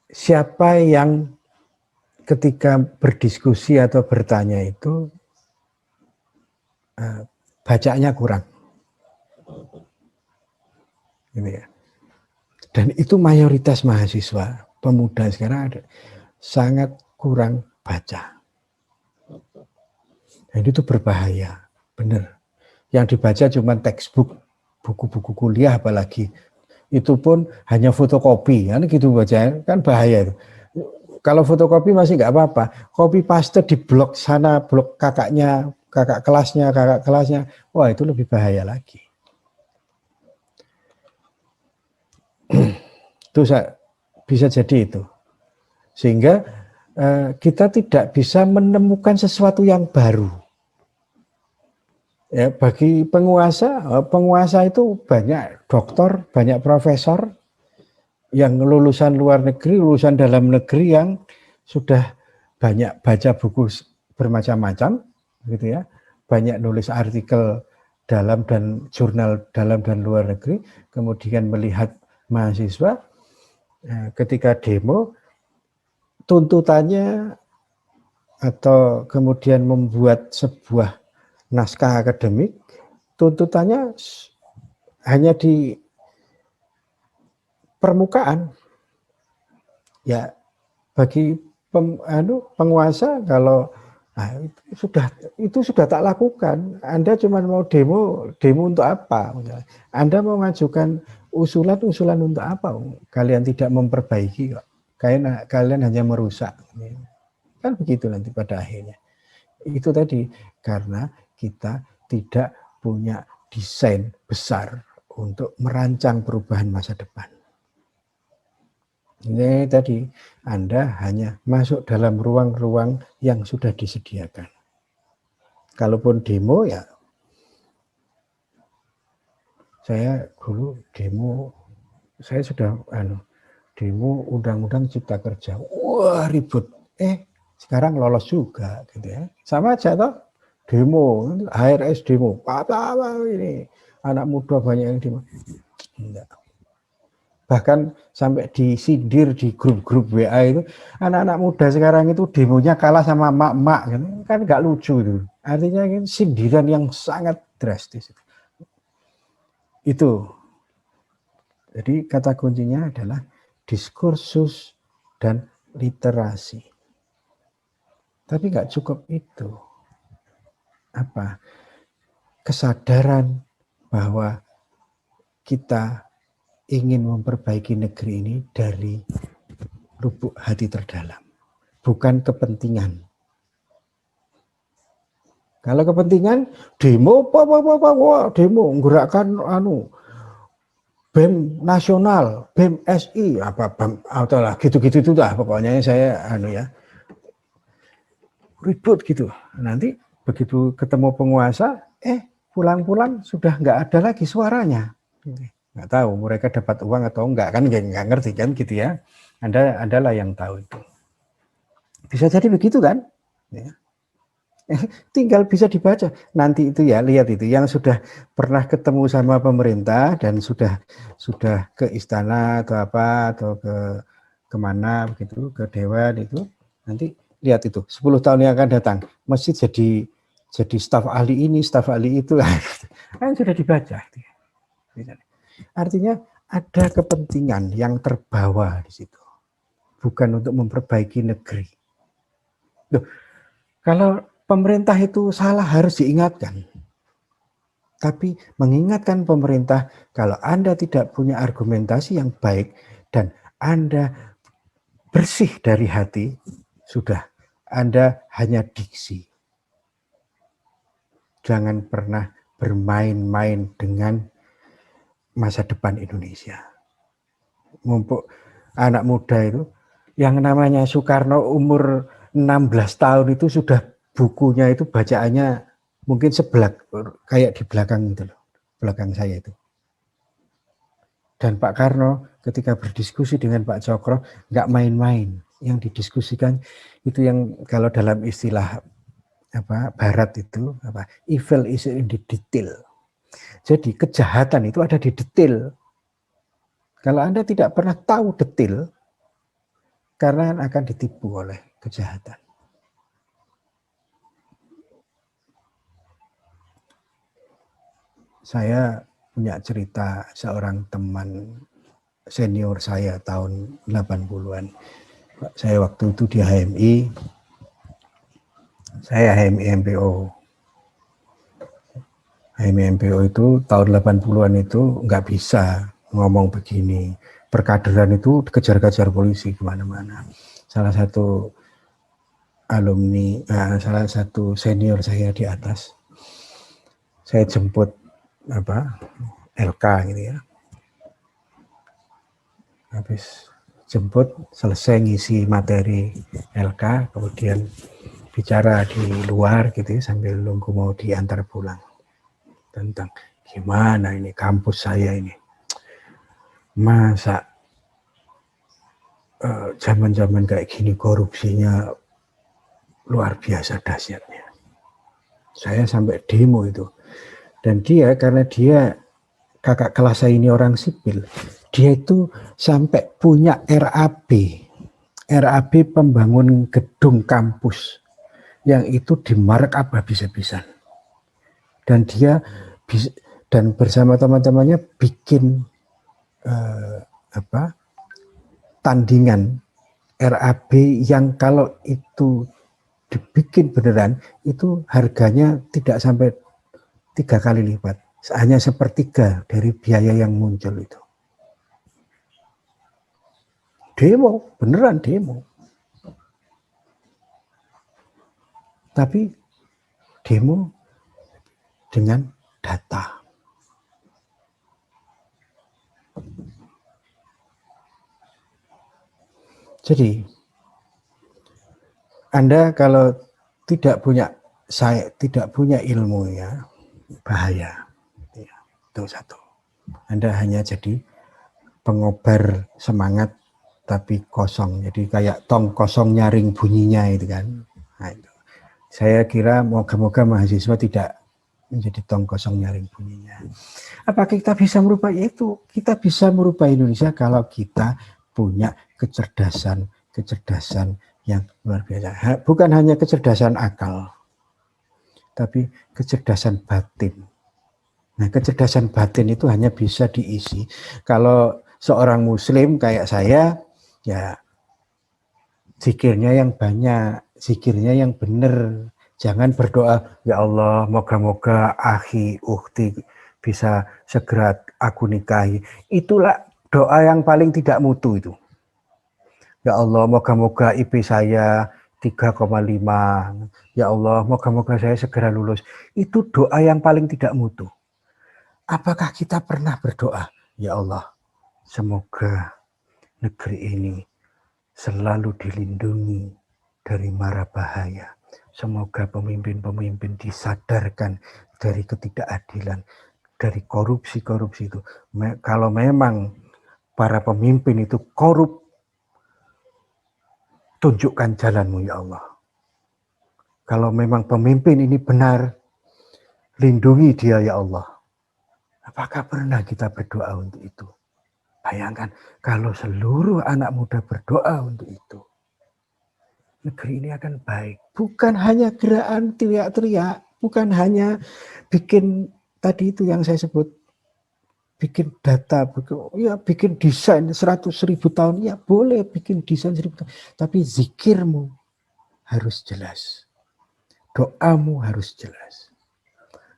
siapa yang ketika berdiskusi atau bertanya itu bacaannya kurang. Gitu ya. Dan itu mayoritas mahasiswa, pemuda sekarang ada sangat kurang baca. Dan itu berbahaya, benar. Yang dibaca cuma textbook, buku-buku kuliah apalagi. Itu pun hanya fotokopi, kan gitu baca, kan bahaya itu. Kalau fotokopi masih nggak apa-apa, copy paste di blog sana, blog kakaknya, kakak kelasnya, wah itu lebih bahaya lagi. Itu bisa jadi itu. Sehingga kita tidak bisa menemukan sesuatu yang baru. Ya, bagi penguasa itu banyak doktor, banyak profesor yang lulusan luar negeri, lulusan dalam negeri yang sudah banyak baca buku bermacam-macam, gitu ya, banyak nulis artikel dalam dan jurnal dalam dan luar negeri, kemudian melihat mahasiswa ketika demo, tuntutannya atau kemudian membuat sebuah naskah akademik, tuntutannya hanya di permukaan. Ya, bagi penguasa kalau itu sudah tak lakukan. Anda cuma mau demo untuk apa? Anda mau mengajukan usulan untuk apa? Kalian tidak memperbaiki kok. Kalian hanya merusak. Kan begitu nanti pada akhirnya. Itu tadi karena kita tidak punya desain besar untuk merancang perubahan masa depan. Ini tadi Anda hanya masuk dalam ruang-ruang yang sudah disediakan. Kalaupun demo ya, saya dulu demo, saya sudah demo undang-undang cipta kerja, wah ribut, sekarang lolos juga, gitu ya. Sama aja toh, demo, HRS demo, apa ini, anak muda banyak yang demo. Enggak. Bahkan sampai disindir di grup-grup WA itu, anak-anak muda sekarang itu demonya kalah sama emak-emak, kan nggak lucu itu. Artinya kan sindiran yang sangat drastis. Itu. Jadi kata kuncinya adalah diskursus dan literasi. Tapi nggak cukup itu. Apa? Kesadaran bahwa kita ingin memperbaiki negeri ini dari lubuk hati terdalam, bukan kepentingan. Kalau kepentingan demo, demo menggerakkan BEM nasional, BEM SI, atau lah gitu-gitu itu lah pokoknya saya ribut gitu. Nanti begitu ketemu penguasa, pulang-pulang sudah nggak ada lagi suaranya. Nggak tahu mereka dapat uang atau enggak, kan nggak ngerti kan gitu ya. Adalah yang tahu itu. Bisa jadi begitu kan? Ya. Tinggal bisa dibaca nanti itu ya, lihat itu yang sudah pernah ketemu sama pemerintah dan sudah ke istana atau apa atau kemana begitu, ke dewan itu, nanti lihat itu 10 tahun yang akan datang masjid jadi staf ahli ini, staf ahli itu kan sudah dibaca. Artinya ada kepentingan yang terbawa di situ, bukan untuk memperbaiki negeri. Loh, kalau pemerintah itu salah harus diingatkan. Tapi mengingatkan pemerintah kalau Anda tidak punya argumentasi yang baik dan Anda bersih dari hati, sudah Anda hanya diksi. Jangan pernah bermain-main dengan masa depan Indonesia. Mumpuk anak muda itu, yang namanya Soekarno umur 16 tahun itu sudah bukunya itu bacaannya mungkin sebelak kayak di belakang itu loh, belakang saya itu. Dan Pak Karno ketika berdiskusi dengan Pak Cokro nggak main-main. Yang didiskusikan itu yang kalau dalam istilah Barat itu evil is in the detail. Jadi kejahatan itu ada di detail. Kalau Anda tidak pernah tahu detail, karena akan ditipu oleh kejahatan. Saya punya cerita seorang teman senior saya tahun 80-an. Saya waktu itu di HMI, saya HMI MPO. HMI MPO itu tahun 80-an itu nggak bisa ngomong begini. Perkaderan itu dikejar-kejar polisi kemana-mana. Salah satu alumni, salah satu senior saya di atas, saya jemput LK gitu ya. Habis jemput, selesai ngisi materi LK, kemudian bicara di luar gitu ya, sambil nunggu mau diantar pulang. Tentang gimana ini kampus saya ini. Masa zaman-zaman kayak gini korupsinya luar biasa dahsyatnya. Saya sampai demo itu. Dan dia, karena dia kakak kelas saya ini orang sipil, dia itu sampai punya RAB pembangun gedung kampus yang itu di markup habis-habisan. Dan dia dan bersama teman-temannya bikin tandingan RAB yang kalau itu dibikin beneran itu harganya tidak sampai 3 kali lipat, hanya sepertiga dari biaya yang muncul itu. Demo, beneran demo. Tapi demo dengan data. Jadi, Anda kalau tidak punya ilmu ya, bahaya. Ya, itu satu. Anda hanya jadi pengobar semangat tapi kosong. Jadi kayak tong kosong nyaring bunyinya itu kan. Nah, itu. Saya kira moga-moga mahasiswa tidak menjadi tong kosong nyaring bunyinya. Apakah kita bisa merubah itu? Kita bisa merubah Indonesia kalau kita punya kecerdasan yang luar biasa. Bukan hanya kecerdasan akal, tapi kecerdasan batin. Nah, kecerdasan batin itu hanya bisa diisi kalau seorang muslim kayak saya, ya zikirnya yang banyak, zikirnya yang benar. Jangan berdoa, ya Allah, moga-moga akhi, ukhti bisa segera aku nikahi. Itulah doa yang paling tidak mutu itu. Ya Allah, moga-moga IP saya 3,5. Ya Allah, moga-moga saya segera lulus. Itu doa yang paling tidak mutu. Apakah kita pernah berdoa, ya Allah, semoga negeri ini selalu dilindungi dari mara bahaya. Semoga pemimpin-pemimpin disadarkan dari ketidakadilan, dari korupsi-korupsi itu. Kalau memang para pemimpin itu korup, tunjukkan jalanmu ya Allah. Kalau memang pemimpin ini benar, lindungi dia ya Allah. Apakah pernah kita berdoa untuk itu? Bayangkan kalau seluruh anak muda berdoa untuk itu. Negeri ini akan baik. Bukan hanya gerakan teriak-teriak, bukan hanya bikin tadi itu yang saya sebut, bikin data, bikin desain 100.000 tahun, ya boleh bikin desain 1.000 tahun, tapi zikirmu harus jelas, doamu harus jelas.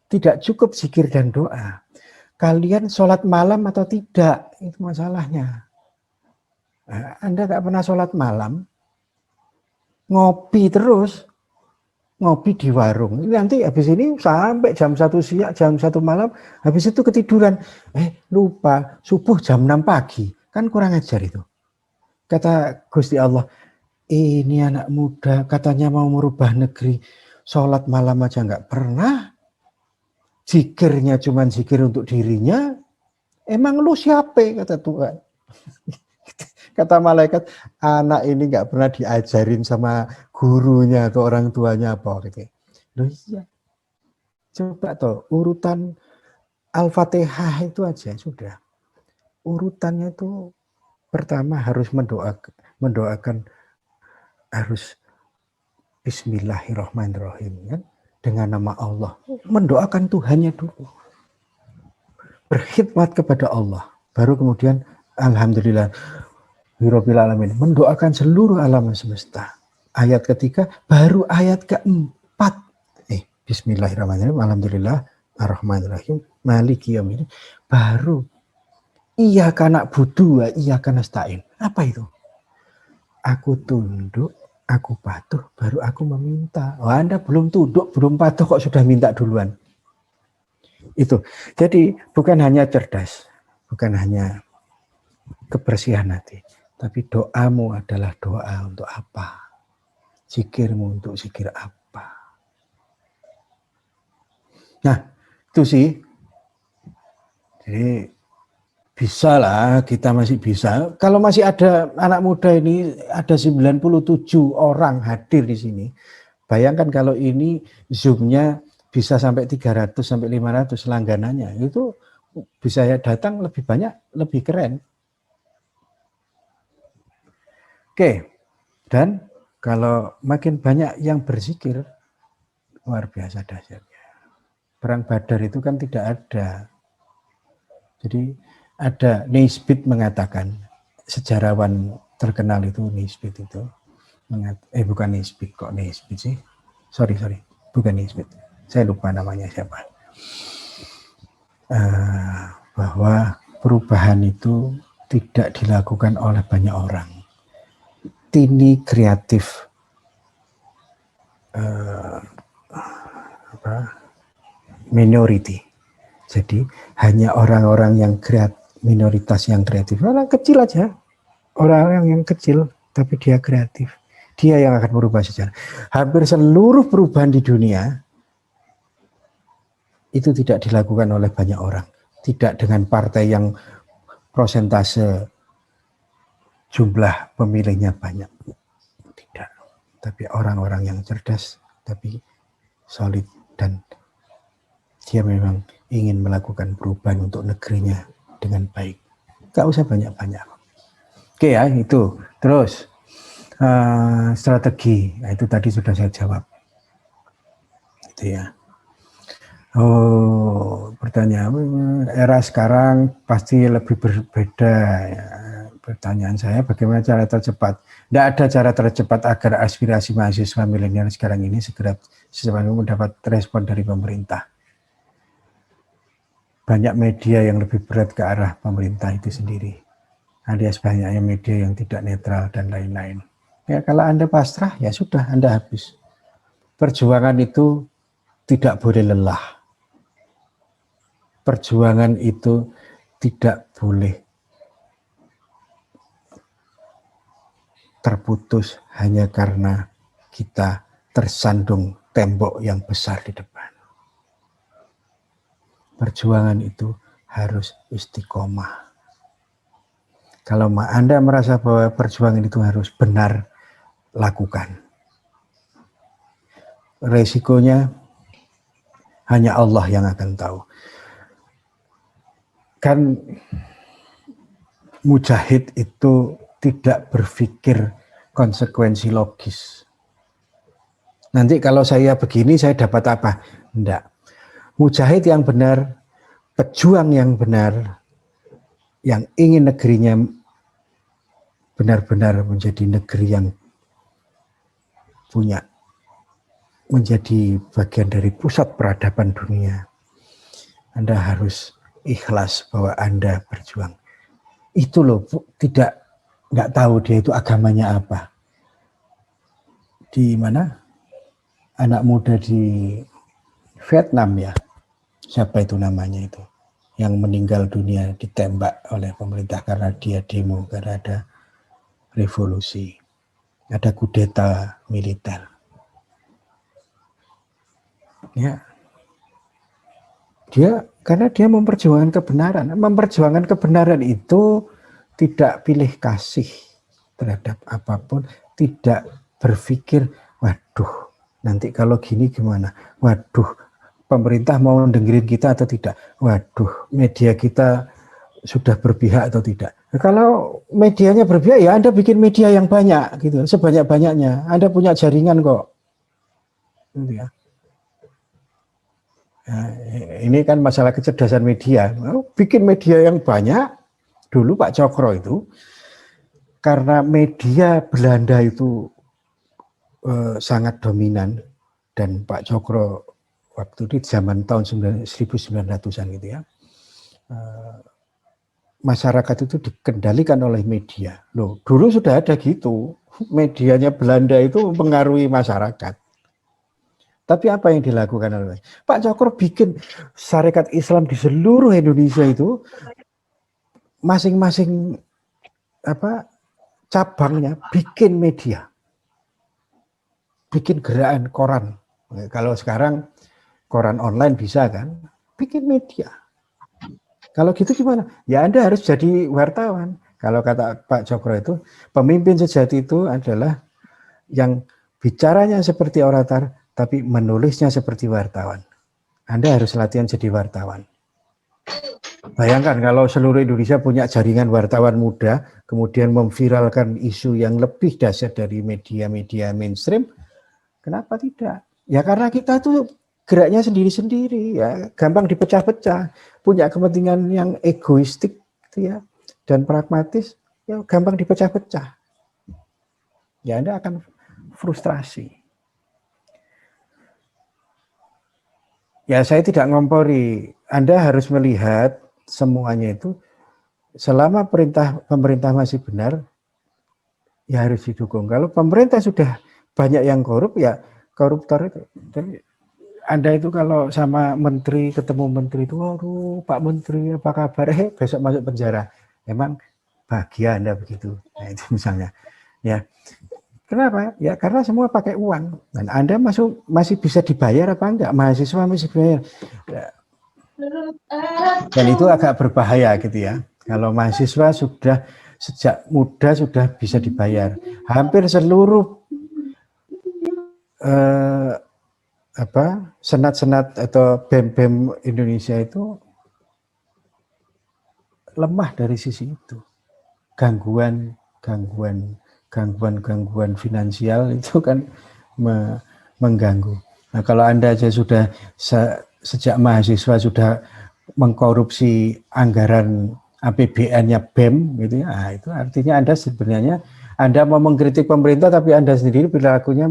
Tidak cukup zikir dan doa, kalian sholat malam atau tidak, itu masalahnya. Nah, Anda nggak pernah sholat malam, ngopi terus, ngopi di warung. Nanti habis ini sampai jam 1 siang, jam 1 malam, habis itu ketiduran. Lupa, subuh jam 6 pagi. Kan kurang ajar itu. Kata Gusti Allah, ini anak muda katanya mau merubah negeri, sholat malam aja nggak pernah. Zikirnya cuma zikir untuk dirinya. Emang lu siapa, kata Tuhan. Kata malaikat, anak ini nggak pernah diajarin sama gurunya atau orang tuanya apa gitu. Loh iya. Coba toh urutan Al-Fatihah itu aja sudah. Urutannya itu pertama harus mendoakan harus Bismillahirrahmanirrahim kan, dengan nama Allah. Mendoakan Tuhannya dulu. Berkhidmat kepada Allah. Baru kemudian alhamdulillah Birobbil alamin, mendoakan seluruh alam semesta. Ayat ketiga, baru ayat keempat. Bismillahirrahmanirrahim, alhamdulillah, ar-rahmanirrahim, maliki yaumiddin. Baru, iyyaka na'budu wa iyyaka nasta'in. Apa itu? Aku tunduk, aku patuh, baru aku meminta. Oh, Anda belum tunduk, belum patuh kok sudah minta duluan. Itu. Jadi bukan hanya cerdas, bukan hanya kebersihan hati, tapi doamu adalah doa untuk apa? Zikirmu untuk zikir apa? Nah, itu sih. Jadi bisa lah, kita masih bisa. Kalau masih ada anak muda ini, ada 97 orang hadir di sini. Bayangkan kalau ini Zoom-nya bisa sampai 300 sampai 500 langganannya, itu bisa ya datang lebih banyak, lebih keren. Oke, dan kalau makin banyak yang berzikir, luar biasa dahsyatnya. Perang Badar itu kan tidak ada. Jadi ada Naisbitt mengatakan, sejarawan terkenal itu Naisbitt itu, bukan Naisbitt, kok Naisbitt sih? Sorry, bukan Naisbitt. Saya lupa namanya siapa. Bahwa perubahan itu tidak dilakukan oleh banyak orang. Tini kreatif minority. Jadi hanya orang-orang yang minoritas yang kreatif, orang kecil aja, orang yang kecil tapi dia kreatif, dia yang akan merubah sejarah. Hampir seluruh perubahan di dunia itu tidak dilakukan oleh banyak orang, tidak dengan partai yang prosentase jumlah pemilihnya banyak, tidak, tapi orang-orang yang cerdas, tapi solid, dan dia memang ingin melakukan perubahan untuk negerinya dengan baik. Gak usah banyak-banyak. Oke ya, itu. Terus strategi, nah, itu tadi sudah saya jawab. Itu ya. Pertanyaan, era sekarang pasti lebih berbeda ya. Pertanyaan saya, bagaimana cara tercepat? Tidak ada cara tercepat agar aspirasi mahasiswa milenial sekarang ini segera mendapat respon dari pemerintah. Banyak media yang lebih berat ke arah pemerintah itu sendiri. alias banyaknya media yang tidak netral dan lain-lain. Ya kalau Anda pasrah, ya sudah, Anda habis. Perjuangan itu tidak boleh lelah. Perjuangan itu tidak boleh terputus hanya karena kita tersandung tembok yang besar di depan. Perjuangan itu harus istiqomah. Kalau Anda merasa bahwa perjuangan itu harus benar, lakukan. Resikonya hanya Allah yang akan tahu. Kan mujahid itu tidak berpikir konsekuensi logis. Nanti kalau saya begini, saya dapat apa? Enggak. Mujahid yang benar, pejuang yang benar, yang ingin negerinya benar-benar menjadi negeri yang punya, menjadi bagian dari pusat peradaban dunia. Anda harus ikhlas bahwa Anda berjuang. Itu loh, nggak tahu dia itu agamanya apa. Di mana? Anak muda di Vietnam ya, siapa itu namanya itu, yang meninggal dunia ditembak oleh pemerintah karena dia demo, karena ada revolusi, ada kudeta militer. Ya, karena dia memperjuangkan kebenaran. Memperjuangkan kebenaran itu tidak pilih kasih terhadap apapun, tidak berpikir, waduh, nanti kalau gini gimana? Waduh, pemerintah mau dengerin kita atau tidak? Waduh, media kita sudah berpihak atau tidak? Nah, kalau medianya berpihak, ya Anda bikin media yang banyak, gitu, sebanyak-banyaknya. Anda punya jaringan kok, gitu ya. Nah, ini kan masalah kecerdasan media. Bikin media yang banyak. Dulu Pak Cokro itu, karena media Belanda itu sangat dominan, dan Pak Cokro waktu itu zaman tahun 1900-an gitu ya, masyarakat itu dikendalikan oleh media. Loh, dulu sudah ada gitu, medianya Belanda itu mempengaruhi masyarakat. Tapi apa yang dilakukan oleh Pak Cokro? Bikin syarikat Islam di seluruh Indonesia itu, masing-masing cabangnya bikin media, bikin gerakan koran. Kalau sekarang koran online bisa kan, bikin media. Kalau gitu gimana? Ya Anda harus jadi wartawan. Kalau kata Pak Cokro itu, pemimpin sejati itu adalah yang bicaranya seperti orator, tapi menulisnya seperti wartawan. Anda harus latihan jadi wartawan. Bayangkan kalau seluruh Indonesia punya jaringan wartawan muda, kemudian memviralkan isu yang lebih dahsyat dari media-media mainstream, kenapa tidak? Ya karena kita tuh geraknya sendiri-sendiri, ya gampang dipecah-pecah, punya kepentingan yang egoistik gitu ya, dan pragmatis, ya gampang dipecah-pecah. Ya Anda akan frustrasi. Ya saya tidak ngompori, Anda harus melihat semuanya itu selama pemerintah masih benar, ya harus didukung. Kalau pemerintah sudah banyak yang korup, ya koruptor itu. Tapi Anda itu kalau sama menteri, ketemu menteri itu, waduh Pak Menteri apa kabar, besok masuk penjara. Emang bahagia Anda begitu? Nah itu misalnya. Ya. Kenapa? Ya karena semua pakai uang. Dan Anda masih bisa dibayar apa enggak? Mahasiswa masih dibayar. Ya. Dan itu agak berbahaya gitu ya. Kalau mahasiswa sudah sejak muda sudah bisa dibayar. Hampir seluruh senat-senat atau BEM-BEM Indonesia itu lemah dari sisi itu. Gangguan finansial itu kan mengganggu. Nah, kalau Anda aja sudah sejak mahasiswa sudah mengkorupsi anggaran APBN-nya BEM gitu ya, nah, itu artinya Anda sebenarnya mau mengkritik pemerintah tapi Anda sendiri perilakunya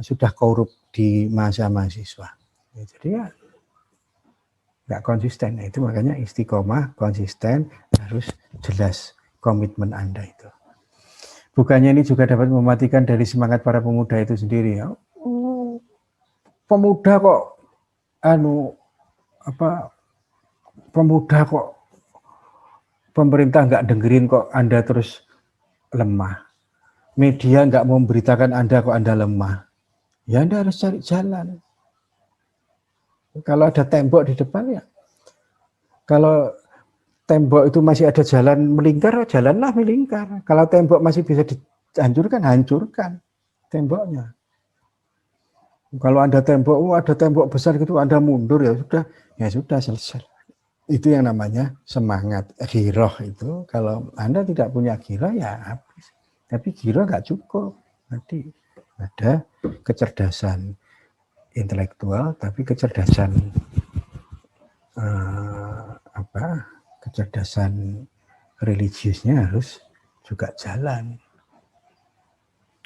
sudah korup di masa mahasiswa. Ya, jadi ya nggak konsisten. Nah, itu makanya istiqomah, konsisten, harus jelas komitmen Anda itu. Bukannya ini juga dapat mematikan dari semangat para pemuda itu sendiri ya. Pemuda kok pemuda kok pemerintah nggak dengerin kok Anda terus lemah. Media nggak mau memberitakan Anda kok Anda lemah. Ya Anda harus cari jalan. Kalau ada tembok di depan ya. Kalau tembok itu masih ada jalan melingkar, jalanlah melingkar. Kalau tembok masih bisa dihancurkan, hancurkan temboknya. Kalau ada tembok besar gitu, Anda mundur ya sudah selesai. Itu yang namanya semangat giroh itu. Kalau Anda tidak punya giroh ya habis. Tapi giroh nggak cukup. Nanti ada kecerdasan intelektual, tapi kecerdasan kecerdasan religiusnya harus juga jalan.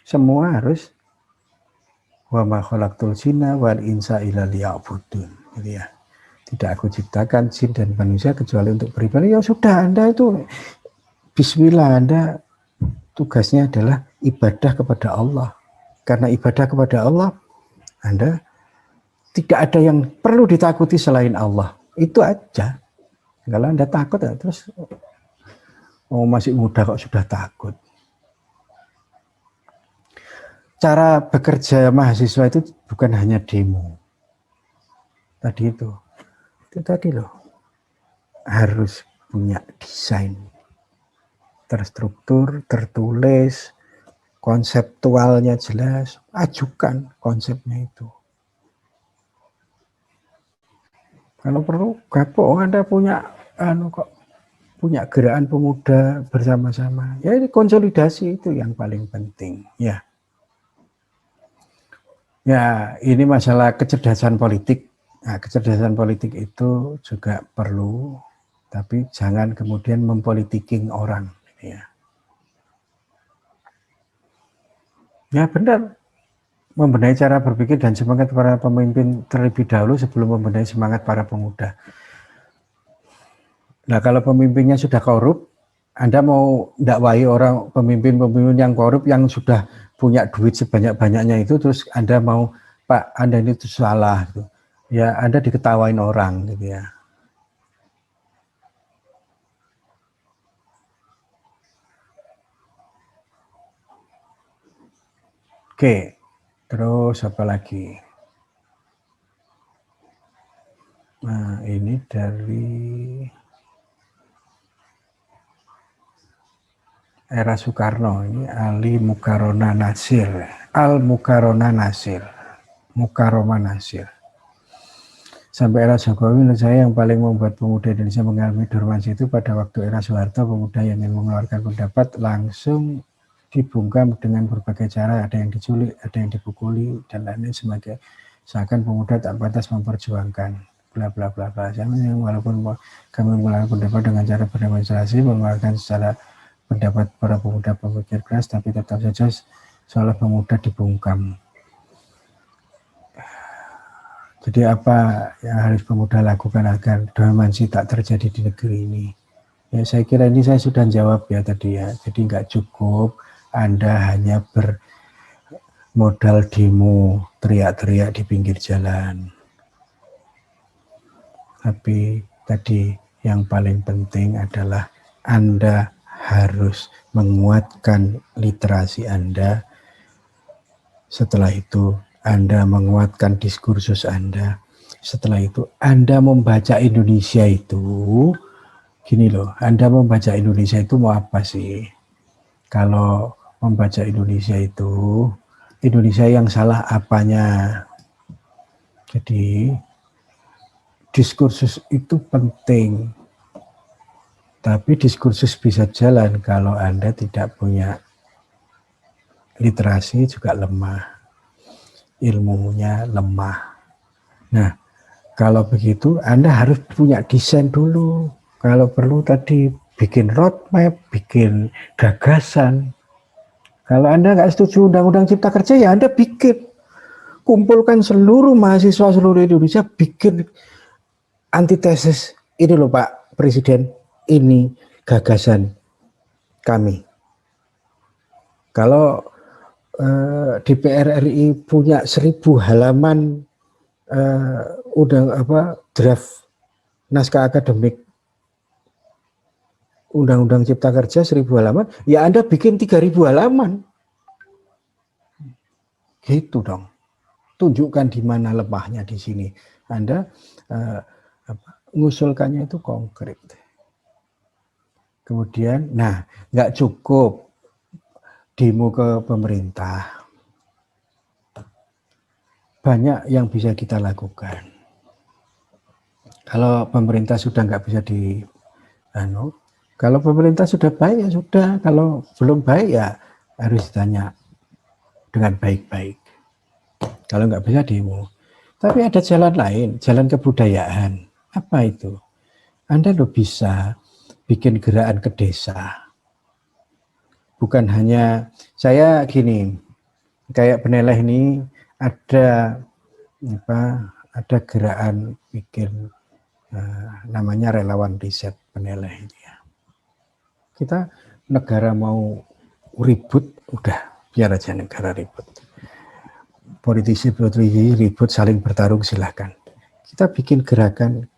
Semua harus wa ma khalaqtul jinna wal insa illa liya'budun, gitu ya. Tidak aku ciptakan jin dan manusia kecuali untuk beribadah. Ya sudah, Anda itu bismillah, Anda tugasnya adalah ibadah kepada Allah. Karena ibadah kepada Allah, Anda tidak ada yang perlu ditakuti selain Allah. Itu aja. Kalau Anda takut ya terus masih muda kok sudah takut. Cara bekerja mahasiswa itu bukan hanya demo. Itu tadi loh. Harus punya desain terstruktur, tertulis, konseptualnya jelas, ajukan konsepnya itu. Kalau perlu gabung Anda punya punya gerakan pemuda bersama-sama. Ya ini konsolidasi itu yang paling penting ya. Ya, ini masalah kecerdasan politik. Nah, kecerdasan politik itu juga perlu, tapi jangan kemudian mempolitiking orang ya. Ya benar. Membenahi cara berpikir dan semangat para pemimpin terlebih dahulu sebelum membenahi semangat para pemuda. Nah, kalau pemimpinnya sudah korup, Anda mau dakwai orang pemimpin-pemimpin yang korup yang sudah punya duit sebanyak-banyaknya itu, terus Anda mau, Pak, Anda ini itu salah, gitu. Ya Anda diketawain orang, gitu ya. Oke. Terus apa lagi? Nah, ini dari era Soekarno, ini Ali Mukarona Nasir, Mukaroma Nasir. Sampai era Jokowi, menurut saya yang paling membuat pemuda Indonesia mengalami dormansi itu pada waktu era Soeharto, pemuda yang ingin mengeluarkan pendapat langsung dibungkam dengan berbagai cara, ada yang diculik, ada yang dipukuli, dan lain-lain sebagai seakan pemuda tak pantas memperjuangkan bla bla bla bla. Walaupun kami mengeluarkan pendapat dengan cara berdemonstrasi, mengeluarkan secara pendapat para pemuda pemikir keras, tapi tetap saja seolah pemuda dibungkam. Jadi apa yang harus pemuda lakukan agar dormansi tak terjadi di negeri ini? Ya saya kira ini saya sudah jawab ya tadi ya. Jadi nggak cukup Anda hanya bermodal demo, teriak-teriak di pinggir jalan. Tapi tadi yang paling penting adalah Anda harus menguatkan literasi Anda. Setelah itu Anda menguatkan diskursus Anda. Setelah itu Anda membaca Indonesia itu, gini loh, Anda membaca Indonesia itu mau apa sih? Kalau membaca Indonesia itu, Indonesia yang salah apanya? Jadi diskursus itu penting, tapi diskursus bisa jalan kalau Anda tidak punya literasi juga lemah, ilmunya lemah. Nah, kalau begitu Anda harus punya desain dulu. Kalau perlu tadi bikin roadmap, bikin gagasan. Kalau Anda nggak setuju Undang-Undang Cipta Kerja, ya Anda bikin. Kumpulkan seluruh mahasiswa seluruh Indonesia, bikin antitesis. Ini loh Pak Presiden, ini gagasan kami. Kalau DPR RI punya 1000 halaman draft naskah akademik Undang-Undang Cipta Kerja 1000 halaman, ya Anda bikin 3000 halaman. Gitu dong. Tunjukkan di mana lemahnya di sini. Anda mengusulkannya itu konkret. Kemudian, nggak cukup demo ke pemerintah. Banyak yang bisa kita lakukan. Kalau pemerintah sudah nggak bisa kalau pemerintah sudah baik ya sudah, kalau belum baik ya harus ditanya dengan baik-baik. Kalau nggak bisa demo. Tapi ada jalan lain, jalan kebudayaan. Apa itu? Anda lo bisa bikin gerakan ke desa. Bukan hanya, saya gini, kayak Peneleh ini ada gerakan bikin namanya relawan riset Peneleh ini ya. Kita negara mau ribut, udah biar aja negara ribut. Politisi ribut, saling bertarung silahkan. Kita bikin gerakan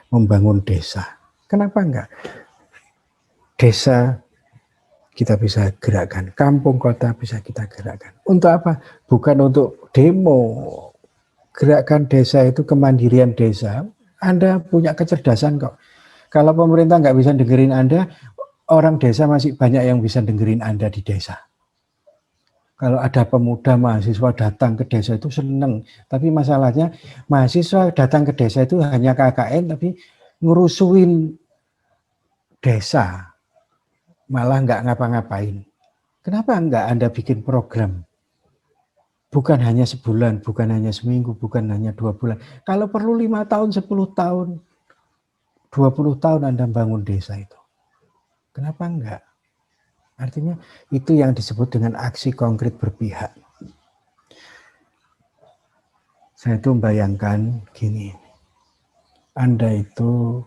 membangun desa. Kenapa enggak? Desa kita bisa gerakkan, kampung kota bisa kita gerakkan. Untuk apa? Bukan untuk demo. Gerakan desa itu kemandirian desa. Anda punya kecerdasan kok. Kalau pemerintah nggak bisa dengerin Anda, orang desa masih banyak yang bisa dengerin Anda di desa. Kalau ada pemuda mahasiswa datang ke desa itu seneng. Tapi masalahnya mahasiswa datang ke desa itu hanya KKN, tapi ngurusuin desa. Malah nggak ngapa-ngapain. Kenapa nggak Anda bikin program? Bukan hanya sebulan, bukan hanya seminggu, bukan hanya 2 bulan. Kalau perlu 5 tahun, 10 tahun, 20 tahun Anda bangun desa itu. Kenapa enggak? Artinya itu yang disebut dengan aksi konkret berpihak. Saya itu membayangkan gini. Anda itu,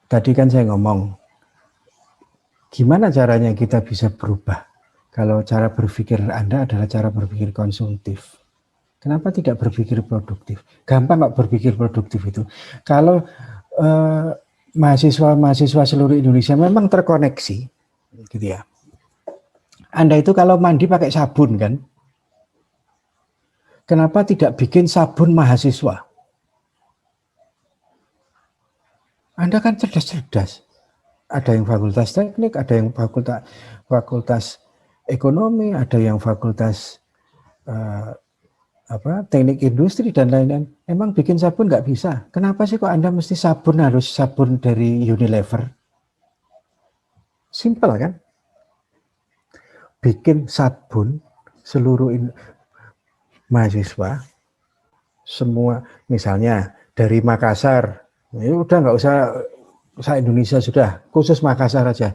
tadi kan saya ngomong, gimana caranya kita bisa berubah? Kalau cara berpikir Anda adalah cara berpikir konsumtif. Kenapa tidak berpikir produktif? Gampang kok berpikir produktif itu. Kalau mahasiswa-mahasiswa seluruh Indonesia memang terkoneksi, gitu ya. Anda itu kalau mandi pakai sabun kan? Kenapa tidak bikin sabun mahasiswa? Anda kan cerdas-cerdas. Ada yang fakultas teknik, ada yang fakultas ekonomi, ada yang fakultas teknik industri dan lain-lain. Emang bikin sabun nggak bisa? Kenapa sih kok Anda mesti sabun harus sabun dari Unilever? Simpel kan? Bikin sabun seluruh mahasiswa semua, misalnya dari Makassar, ya udah nggak usah Indonesia, sudah khusus Makassar aja.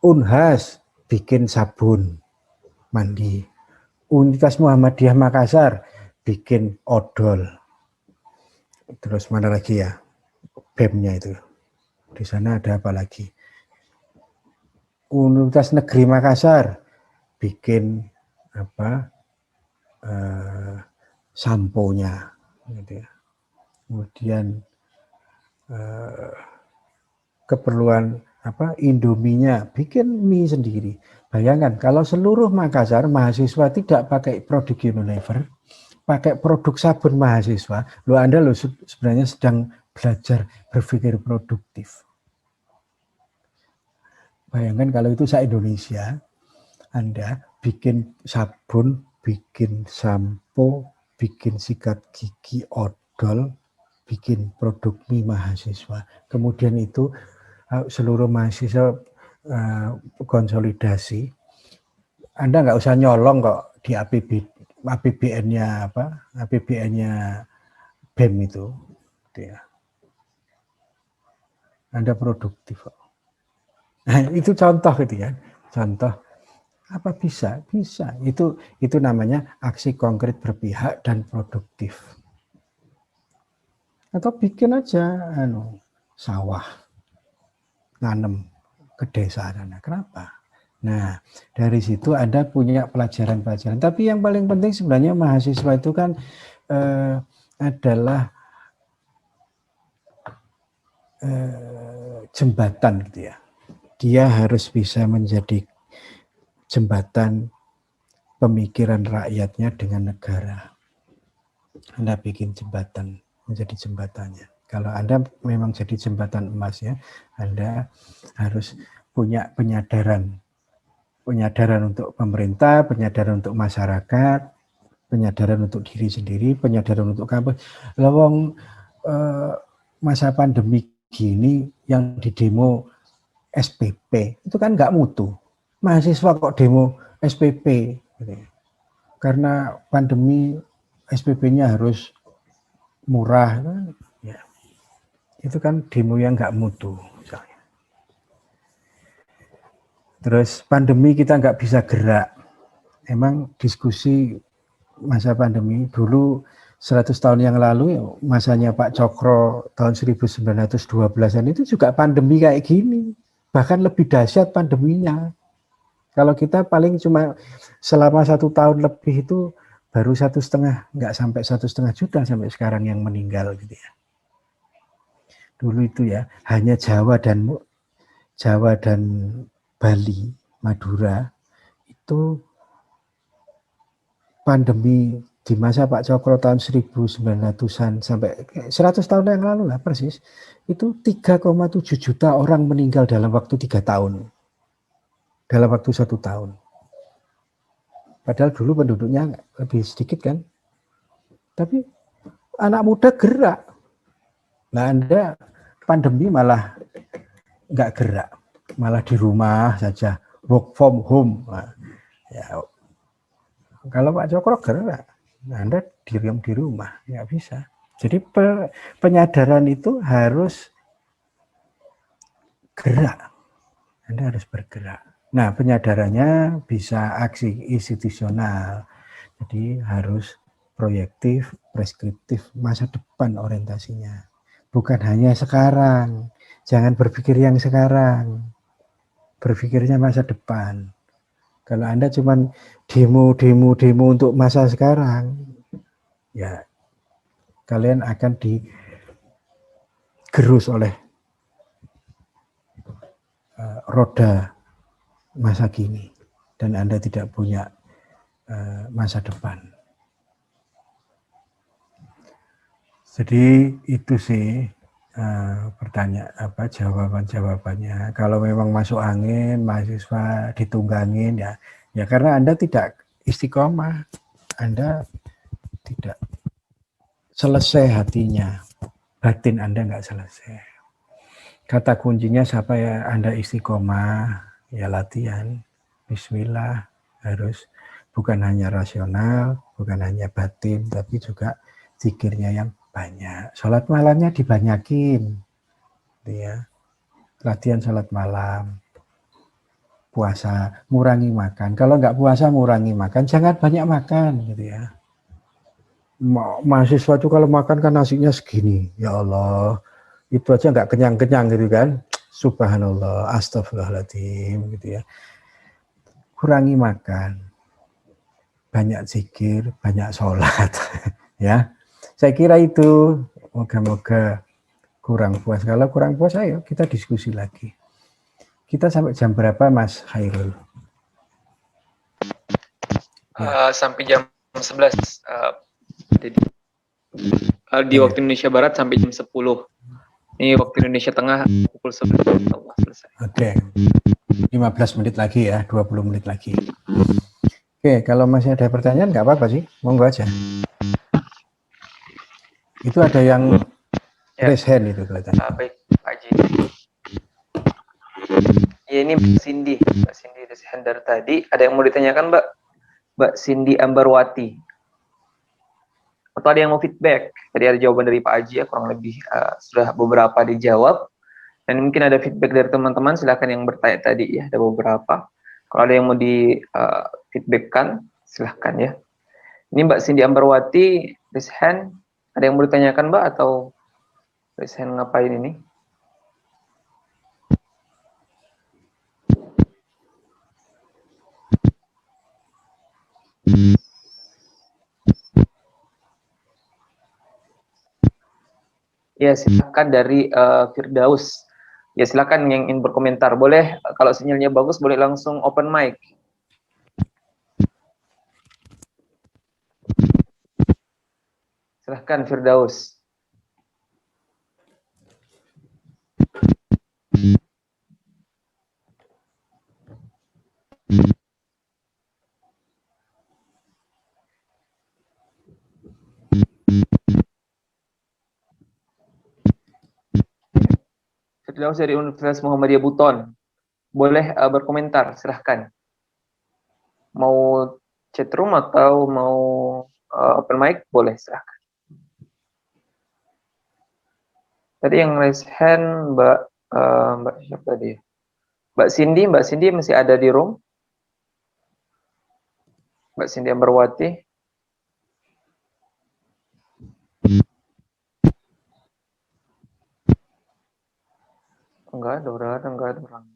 Unhas bikin sabun mandi, Universitas Muhammadiyah Makassar bikin odol, terus mana lagi ya BEM-nya itu, di sana ada apa lagi, Universitas Negeri Makassar bikin samponya, gitu ya. Kemudian keperluan Indominya bikin mie sendiri. Bayangkan kalau seluruh Makassar mahasiswa tidak pakai produk Unilever, pakai produk sabun mahasiswa, Anda sebenarnya sedang belajar berpikir produktif. Bayangkan kalau itu se-Indonesia, Anda bikin sabun, bikin sampo, bikin sikat gigi odol, bikin produk mie mahasiswa. Kemudian itu seluruh mahasiswa konsolidasi. Anda nggak usah nyolong kok di APBN-nya APBN-nya BEM itu. Ya. Anda produktif kok. Nah, itu contoh gitu ya. Contoh apa bisa? Bisa. Itu namanya aksi konkret berpihak dan produktif. Atau bikin aja sawah. nanam ke desa sana. Kenapa? Nah, dari situ Anda punya pelajaran-pelajaran. Tapi yang paling penting sebenarnya mahasiswa itu kan adalah jembatan gitu ya. Dia harus bisa menjadi jembatan pemikiran rakyatnya dengan negara. Anda bikin jembatan, menjadi jembatannya. Kalau Anda memang jadi jembatan emas ya, Anda harus punya penyadaran untuk pemerintah, penyadaran untuk masyarakat, penyadaran untuk diri sendiri, penyadaran untuk kampus. Lawang masa pandemi gini yang di demo SPP itu kan nggak mutu. Mahasiswa kok demo SPP? Karena pandemi SPP-nya harus murah, ya. Itu kan demo yang nggak mutu. Misalnya. Terus pandemi kita nggak bisa gerak. Emang diskusi masa pandemi dulu 100 tahun yang lalu, masanya Pak Cokro tahun 1912-an itu juga pandemi kayak gini. Bahkan lebih dahsyat pandeminya. Kalau kita paling cuma selama 1 tahun lebih itu baru 1,5, nggak sampai 1,5 juta sampai sekarang yang meninggal gitu ya. Dulu itu ya hanya Jawa dan Bali, Madura itu pandemi di masa Pak Cokro tahun 1900-an sampai 100 tahun yang lalu lah persis, itu 3,7 juta orang meninggal dalam waktu 3 tahun. Dalam waktu 1 tahun. Padahal dulu penduduknya lebih sedikit kan. Tapi anak muda gerak. Nah Anda pandemi malah nggak gerak. Malah di rumah saja. Work from home. Nah, ya, kalau Pak Cokro gerak. Nah, Anda diam di rumah, nggak bisa. Jadi penyadaran itu harus gerak. Anda harus bergerak. Nah, penyadarannya bisa aksi institusional. Jadi harus proyektif, preskriptif, masa depan orientasinya. Bukan hanya sekarang. Jangan berpikir yang sekarang. Berpikirnya masa depan. Kalau Anda cuma demo untuk masa sekarang, ya kalian akan digerus oleh roda masa kini dan Anda tidak punya masa depan. Jadi itu sih jawabannya. Kalau memang masuk angin, mahasiswa ditunggangin ya karena Anda tidak istiqomah, Anda tidak selesai hatinya, batin Anda nggak selesai. Kata kuncinya siapa ya Anda istiqomah, ya latihan, bismillah, harus bukan hanya rasional, bukan hanya batin, tapi juga zikirnya yang banyak. Sholat malamnya dibanyakin, ya. Latihan sholat malam, puasa, ngurangi makan. Kalau nggak puasa, ngurangi makan, jangan banyak makan, gitu ya. Mahasiswa itu kalau makan kan nasinya segini, ya Allah, itu aja nggak kenyang-kenyang gitu kan. Subhanallah, astagfirullahaladzim, gitu ya. Kurangi makan, banyak zikir, banyak sholat, ya. Saya kira itu, moga-moga kurang puas. Kalau kurang puas, ayo kita diskusi lagi. Kita sampai jam berapa, Mas Khairul? Sampai jam 11. Jadi, di waktu Indonesia Barat sampai jam 10. Ini waktu Indonesia Tengah pukul 11. Allah selesai. Oke. 15 menit lagi ya, 20 menit lagi. Oke, kalau masih ada pertanyaan nggak apa-apa sih, monggo aja. Itu ada yang raise hand itu kelihatan. Baik, Pak Haji. Ya ini Mbak Cindy raise hand dari tadi. Ada yang mau ditanyakan Mbak Cindy Ambarwati? Atau ada yang mau feedback? Tadi ada jawaban dari Pak Haji ya, kurang lebih sudah beberapa dijawab. Dan mungkin ada feedback dari teman-teman, silakan yang bertanya tadi ya, ada beberapa. Kalau ada yang mau di feedbackkan, silahkan ya. Ini Mbak Cindy Ambarwati raise hand. Ada yang mau ditanyakan Mbak atau raise hand ngapain ini? Ya, silakan dari Firdaus. Ya, silakan yang ingin berkomentar. Boleh, kalau sinyalnya bagus, boleh langsung open mic. Silahkan Firdaus. Firdaus dari Universitas Muhammadiyah Buton. Boleh berkomentar, silahkan. Mau chat room atau mau open mic, boleh, silahkan. Tadi yang raise hand Mbak siapa tadi? Mbak Cindy masih ada di room? Mbak Cindy Ambarwati. Enggak ada orang.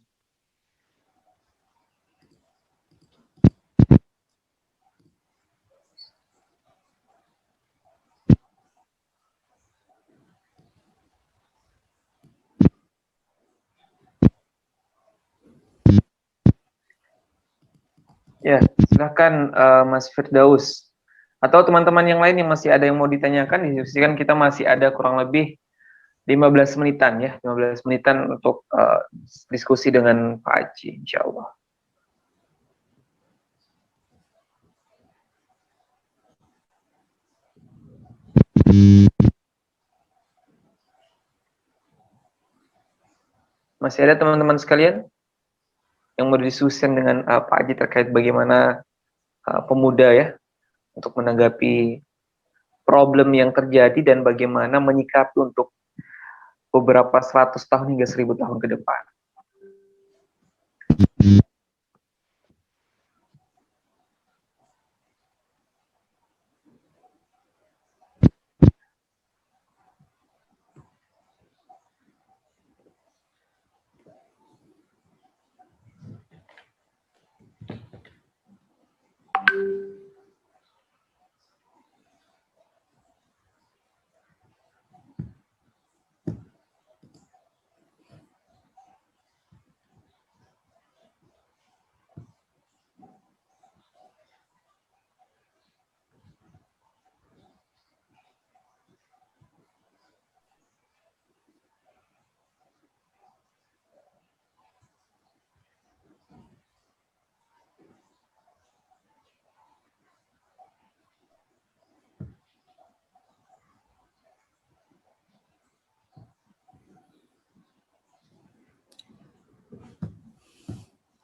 Ya, silahkan Mas Firdaus. Atau teman-teman yang lain yang masih ada yang mau ditanyakan, diskusikan, kita masih ada kurang lebih 15 menitan ya, 15 menitan untuk diskusi dengan Pak Haji, insya Allah. Masih ada teman-teman sekalian yang mau didiskusikan dengan Pak Haji terkait bagaimana pemuda ya untuk menanggapi problem yang terjadi dan bagaimana menyikapi untuk beberapa 100 tahun hingga 1000 tahun ke depan.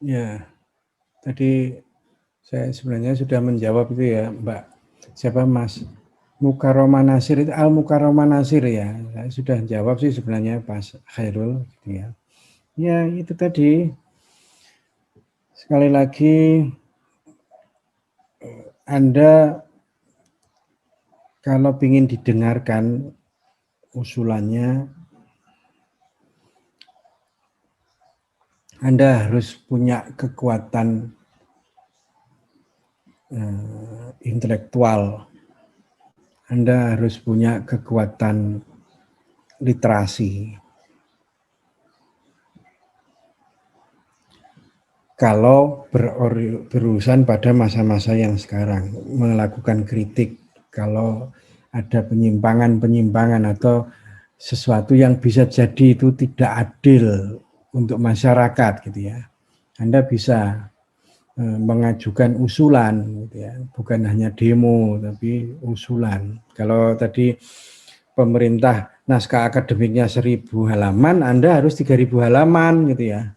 Ya, tadi saya sebenarnya sudah menjawab itu ya, Mbak. Siapa Mas Mukarroma Nasir itu Al-Mukarroma Nasir ya. Saya sudah jawab sih sebenarnya Pas Khairul gitu ya. Ya, itu tadi. Sekali lagi Anda kalau ingin didengarkan usulannya, Anda harus punya kekuatan intelektual. Anda harus punya kekuatan literasi. Kalau berurusan pada masa-masa yang sekarang, melakukan kritik, kalau ada penyimpangan-penyimpangan atau sesuatu yang bisa jadi itu tidak adil untuk masyarakat gitu ya, Anda bisa mengajukan usulan gitu ya, bukan hanya demo tapi usulan. Kalau tadi pemerintah naskah akademiknya 1000 halaman, Anda harus 3000 halaman gitu ya.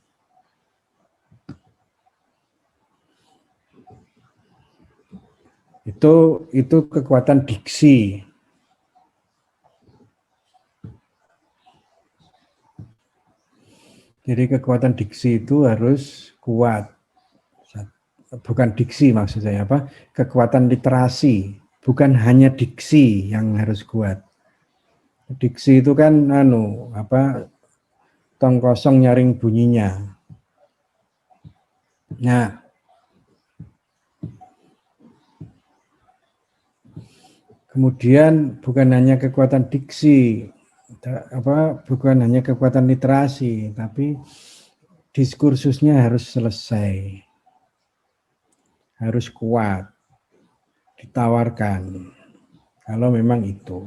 Itu kekuatan diksi. Jadi kekuatan diksi itu harus kuat. Bukan diksi maksud saya apa? Kekuatan literasi, bukan hanya diksi yang harus kuat. Diksi itu kan tong kosong nyaring bunyinya. Nah, kemudian bukan hanya kekuatan diksi, bukan hanya kekuatan literasi, tapi diskursusnya harus selesai, harus kuat, ditawarkan. Kalau memang itu.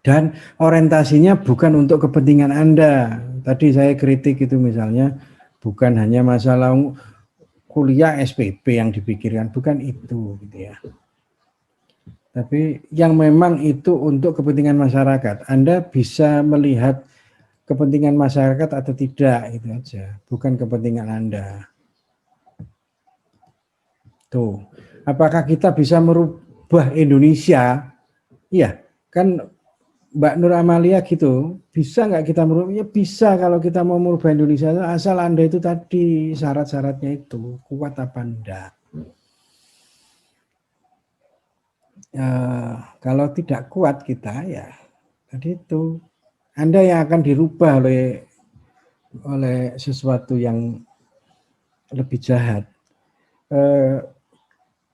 Dan orientasinya bukan untuk kepentingan Anda. Tadi saya kritik itu misalnya bukan hanya masalah kuliah SPP yang dipikirkan, bukan itu gitu ya. Tapi yang memang itu untuk kepentingan masyarakat. Anda bisa melihat kepentingan masyarakat atau tidak, itu aja. Bukan kepentingan Anda. Tuh. Apakah kita bisa merubah Indonesia? Iya, kan Mbak Nur Amalia gitu. Bisa nggak kita merubah? Ya bisa kalau kita mau merubah Indonesia. Asal Anda itu tadi syarat-syaratnya itu kuat apa enggak. Kalau tidak kuat kita ya tadi itu Anda yang akan dirubah oleh sesuatu yang lebih jahat.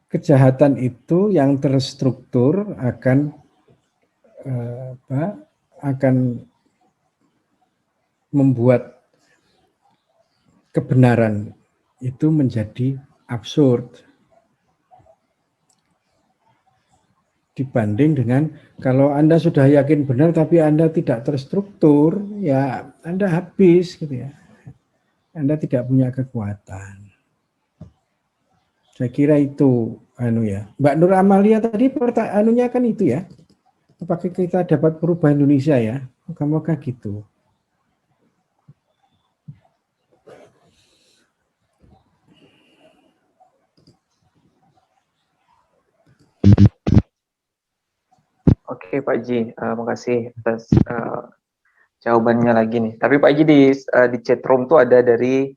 Kejahatan itu yang terstruktur akan membuat kebenaran itu menjadi absurd. Dibanding dengan kalau Anda sudah yakin benar tapi Anda tidak terstruktur, ya Anda habis gitu ya. Anda tidak punya kekuatan. Saya kira itu ya. Mbak Nur Amalia tadi anunya kan itu ya. Apakah kita dapat merubah Indonesia ya? Moga-moga gitu. Oke Pak Ji, makasih atas jawabannya lagi nih. Tapi Pak Ji di chat room tuh ada dari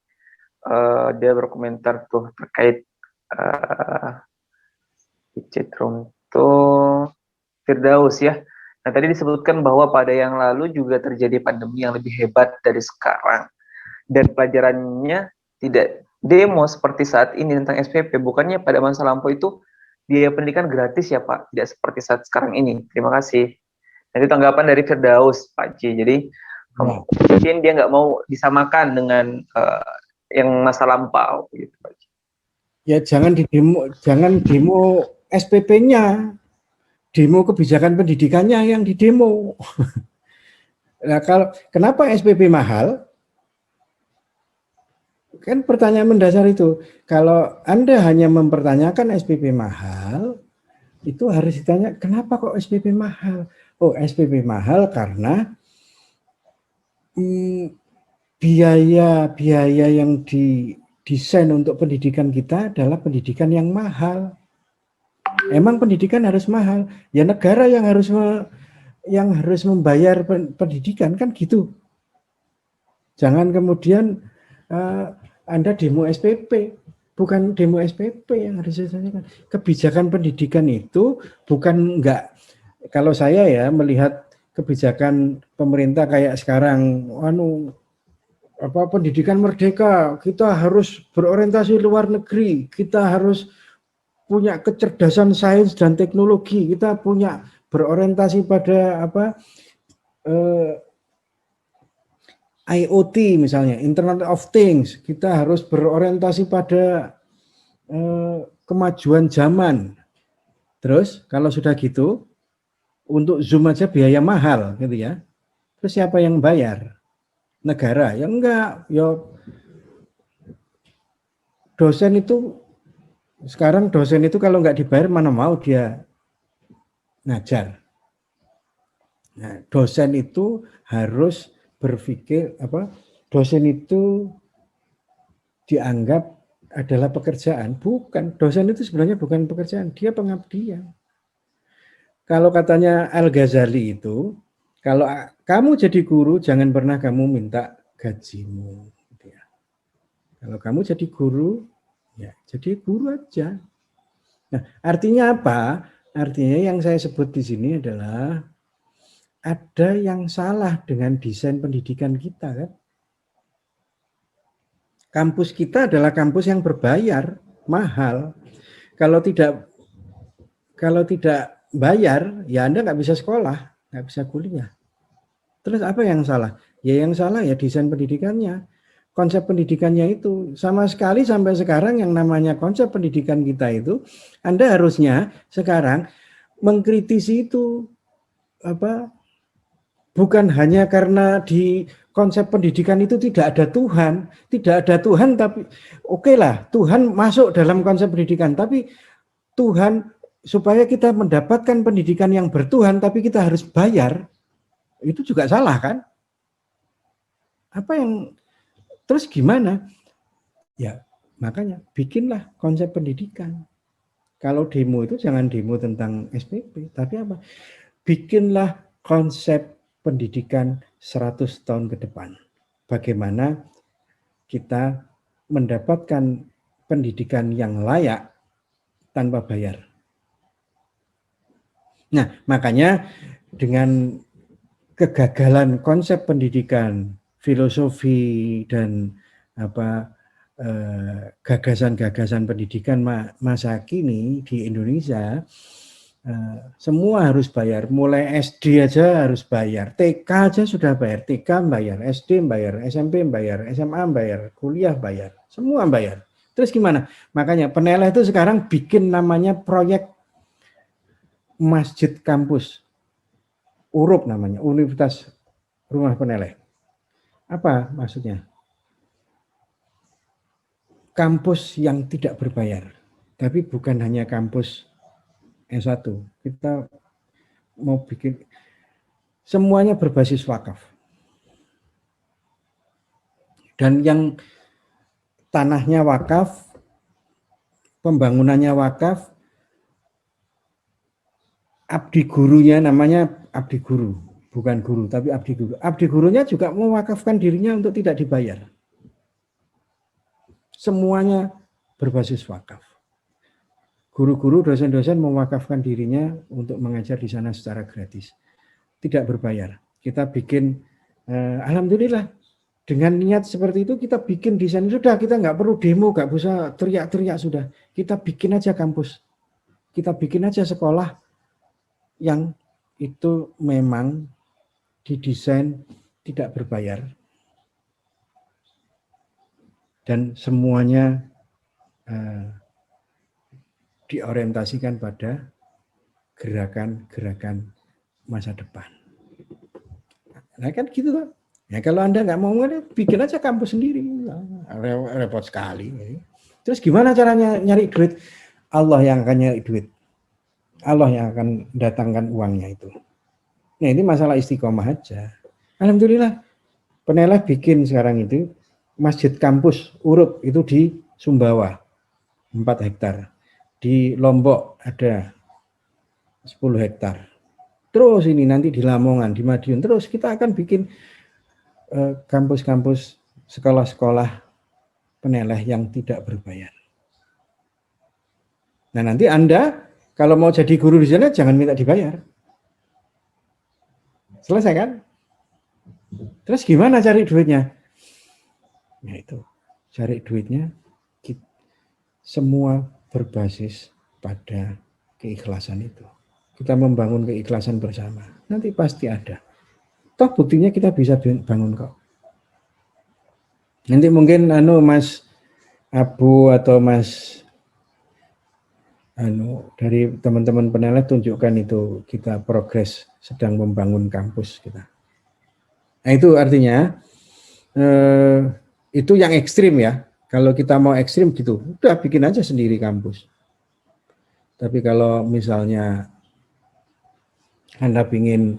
dia berkomentar tuh terkait di chat room tuh Firdaus ya. Nah tadi disebutkan bahwa pada yang lalu juga terjadi pandemi yang lebih hebat dari sekarang dan pelajarannya tidak demo seperti saat ini tentang SPP. Bukannya pada masa lampau itu biaya pendidikan gratis ya Pak, tidak seperti saat sekarang ini. Terima kasih. Nanti tanggapan dari Firdaus, Pak Ci. Jadi mungkin dia nggak mau disamakan dengan yang masa lampau, gitu Pak Ci. Ya jangan demo SPP-nya, demo kebijakan pendidikannya yang didemo. Nah, kenapa SPP mahal? Kan pertanyaan mendasar itu. Kalau Anda hanya mempertanyakan SPP mahal, itu harus ditanya, kenapa kok SPP mahal? Oh, SPP mahal karena biaya yang didesain untuk pendidikan kita adalah pendidikan yang mahal. Emang pendidikan harus mahal? Ya negara yang harus membayar pendidikan, kan gitu. Jangan kemudian Anda demo SPP, bukan demo SPP yang harus diselesaikan. Kebijakan pendidikan itu bukan kalau saya ya melihat kebijakan pemerintah kayak sekarang, pendidikan merdeka, kita harus berorientasi luar negeri, kita harus punya kecerdasan sains dan teknologi, kita punya berorientasi pada IoT misalnya, Internet of Things, kita harus berorientasi pada kemajuan zaman. Terus kalau sudah gitu, untuk Zoom aja biaya mahal gitu ya. Terus siapa yang bayar? Negara? Ya enggak, ya dosen itu sekarang kalau nggak dibayar mana mau dia ngajar. Nah, dosen itu harus berpikir dosen itu dianggap adalah pekerjaan. Bukan, dosen itu sebenarnya bukan pekerjaan, dia pengabdian. Kalau katanya Al-Ghazali itu, kalau kamu jadi guru jangan pernah kamu minta gajimu. Kalau kamu jadi guru, ya jadi guru aja. Nah, artinya apa? Artinya yang saya sebut di sini adalah ada yang salah dengan desain pendidikan kita kan. Kampus kita adalah kampus yang berbayar, mahal. Kalau tidak bayar, ya Anda nggak bisa sekolah, nggak bisa kuliah. Terus apa yang salah? Ya yang salah ya desain pendidikannya. Konsep pendidikannya itu sama sekali sampai sekarang yang namanya konsep pendidikan kita itu, Anda harusnya sekarang mengkritisi itu apa, bukan hanya karena di konsep pendidikan itu tidak ada Tuhan, tapi oke lah Tuhan masuk dalam konsep pendidikan, tapi Tuhan supaya kita mendapatkan pendidikan yang bertuhan tapi kita harus bayar, itu juga salah kan? Apa yang terus gimana? Ya makanya bikinlah konsep pendidikan. Kalau demo itu jangan demo tentang SPP, tapi apa? Bikinlah konsep pendidikan 100 tahun ke depan. Bagaimana kita mendapatkan pendidikan yang layak tanpa bayar. Nah, makanya dengan kegagalan konsep pendidikan, filosofi dan gagasan-gagasan pendidikan masa kini di Indonesia, semua harus bayar. Mulai SD aja harus bayar, TK aja sudah bayar, TK bayar, SD bayar, SMP bayar, SMA bayar, kuliah bayar, semua bayar. Terus gimana? Makanya Peneleh itu sekarang bikin namanya proyek Masjid Kampus, URUP namanya, Universitas Rumah Peneleh. Apa maksudnya? Kampus yang tidak berbayar, tapi bukan hanya kampus S1. Kita mau bikin semuanya berbasis wakaf. Dan yang tanahnya wakaf, pembangunannya wakaf, abdi gurunya namanya abdi guru, bukan guru tapi abdi guru. Abdi gurunya juga mewakafkan dirinya untuk tidak dibayar. Semuanya berbasis wakaf. Guru-guru, dosen-dosen mewakafkan dirinya untuk mengajar di sana secara gratis, tidak berbayar. Kita bikin, alhamdulillah, dengan niat seperti itu kita bikin desain, sudah kita nggak perlu demo, nggak usah teriak-teriak, sudah kita bikin aja kampus, kita bikin aja sekolah yang itu memang didesain tidak berbayar dan semuanya diorientasikan pada gerakan-gerakan masa depan. Nah kan gitu kan. Ya kalau Anda nggak mau bikin aja kampus sendiri, repot sekali. Terus gimana caranya nyari duit? Allah yang akan nyari duit. Allah yang akan datangkan uangnya itu. Nah ini masalah istiqomah aja. Alhamdulillah Peneleh bikin sekarang itu Masjid Kampus URUP itu di Sumbawa 4 hektar. Di Lombok ada 10 hektar. Terus ini nanti di Lamongan, di Madiun. Terus kita akan bikin kampus-kampus, sekolah-sekolah Peneleh yang tidak berbayar. Nah nanti Anda kalau mau jadi guru di sana jangan minta dibayar. Selesai kan? Terus gimana cari duitnya? Ya itu, cari duitnya semua berbasis pada keikhlasan itu. Kita membangun keikhlasan bersama. Nanti pasti ada. Toh buktinya kita bisa bangun kok. Nanti mungkin Mas Abu atau Mas dari teman-teman Peneleh tunjukkan itu kita progres sedang membangun kampus kita. Nah itu artinya itu yang ekstrim ya. Kalau kita mau ekstrim gitu, udah bikin aja sendiri kampus. Tapi kalau misalnya Anda ingin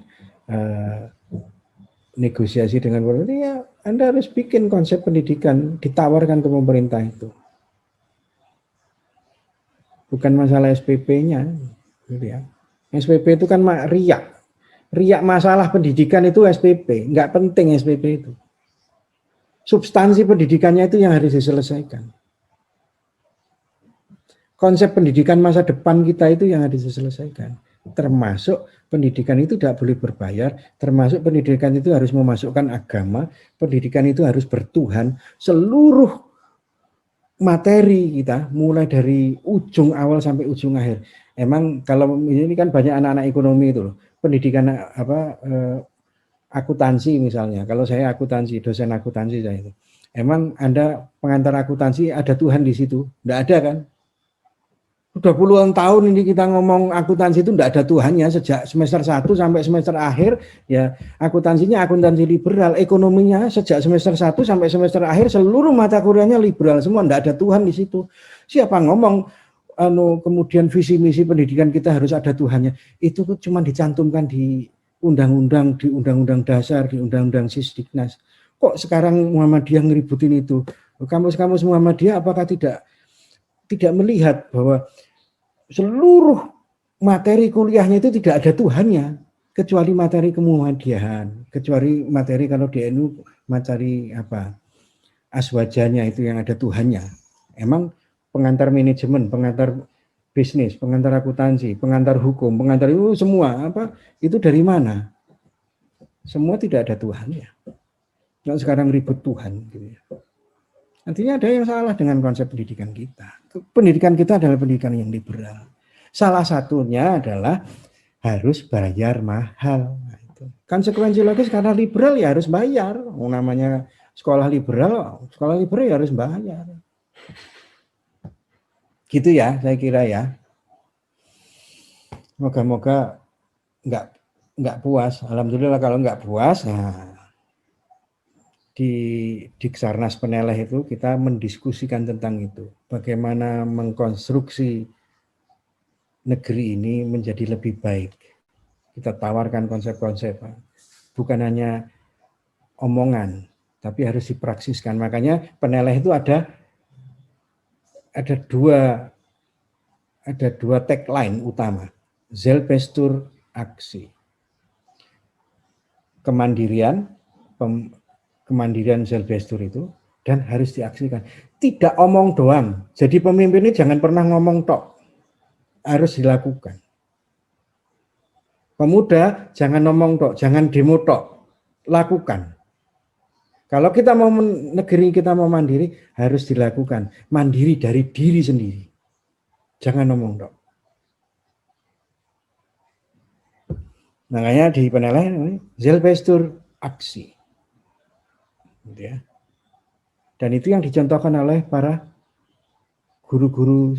negosiasi dengan pemerintah, ya Anda harus bikin konsep pendidikan, ditawarkan ke pemerintah itu. Bukan masalah SPP-nya, gitu ya. SPP itu kan riak. Riak masalah pendidikan itu SPP, nggak penting SPP itu. Substansi pendidikannya itu yang harus diselesaikan. Konsep pendidikan masa depan kita itu yang harus diselesaikan. Termasuk pendidikan itu tidak boleh berbayar, termasuk pendidikan itu harus memasukkan agama, pendidikan itu harus bertuhan, seluruh materi kita mulai dari ujung awal sampai ujung akhir. Emang kalau ini kan banyak anak-anak ekonomi itu loh, pendidikan akuntansi misalnya, kalau saya akuntansi, dosen akuntansi saya itu, emang Anda pengantar akuntansi ada Tuhan di situ? Enggak ada kan? Udah puluhan tahun ini kita ngomong akuntansi itu enggak ada Tuhannya, sejak semester 1 sampai semester akhir, ya akuntansinya akuntansi liberal, ekonominya sejak semester 1 sampai semester akhir seluruh mata kuliahnya liberal semua, enggak ada Tuhan di situ. Siapa ngomong kemudian visi misi pendidikan kita harus ada Tuhannya? Itu cuma dicantumkan di undang-undang, di undang-undang dasar, di undang-undang Sisdiknas. Kok sekarang Muhammadiyah ngeributin itu? Kampus-kampus Muhammadiyah apakah tidak melihat bahwa seluruh materi kuliahnya itu tidak ada Tuhannya, kecuali materi kemuhammadiyahan, kecuali materi kalau di NU materi apa aswajanya itu yang ada Tuhannya. Emang pengantar manajemen, pengantar bisnis, pengantar akuntansi, pengantar hukum, pengantar itu semua apa itu dari mana? Semua tidak ada Tuhannya. Nah, sekarang ribut Tuhan gitu ya. Artinya ada yang salah dengan konsep pendidikan kita. Pendidikan kita adalah pendidikan yang liberal. Salah satunya adalah harus bayar mahal. Nah, itu. Konsekuensi logis karena liberal ya harus bayar. Namanya sekolah liberal ya harus bayar. Gitu ya, saya kira ya. Moga-moga nggak puas. Alhamdulillah kalau nggak puas, nah di Diksarnas Peneleh itu kita mendiskusikan tentang itu. Bagaimana mengkonstruksi negeri ini menjadi lebih baik. Kita tawarkan konsep-konsep. Bukan hanya omongan, tapi harus dipraksiskan. Makanya Peneleh itu ada dua tagline utama. Zelbestur aksi. Kemandirian Zelbestur itu dan harus diaksikan. Tidak omong doang. Jadi pemimpin ini jangan pernah ngomong tok. Harus dilakukan. Pemuda jangan ngomong tok, jangan demo tok. Lakukan. Kalau kita mau negeri kita mau mandiri, harus dilakukan. Mandiri dari diri sendiri. Jangan ngomong tok. Makanya di Peneleh Zelbestur aksi. Ya. Dan itu yang dicontohkan oleh para guru-guru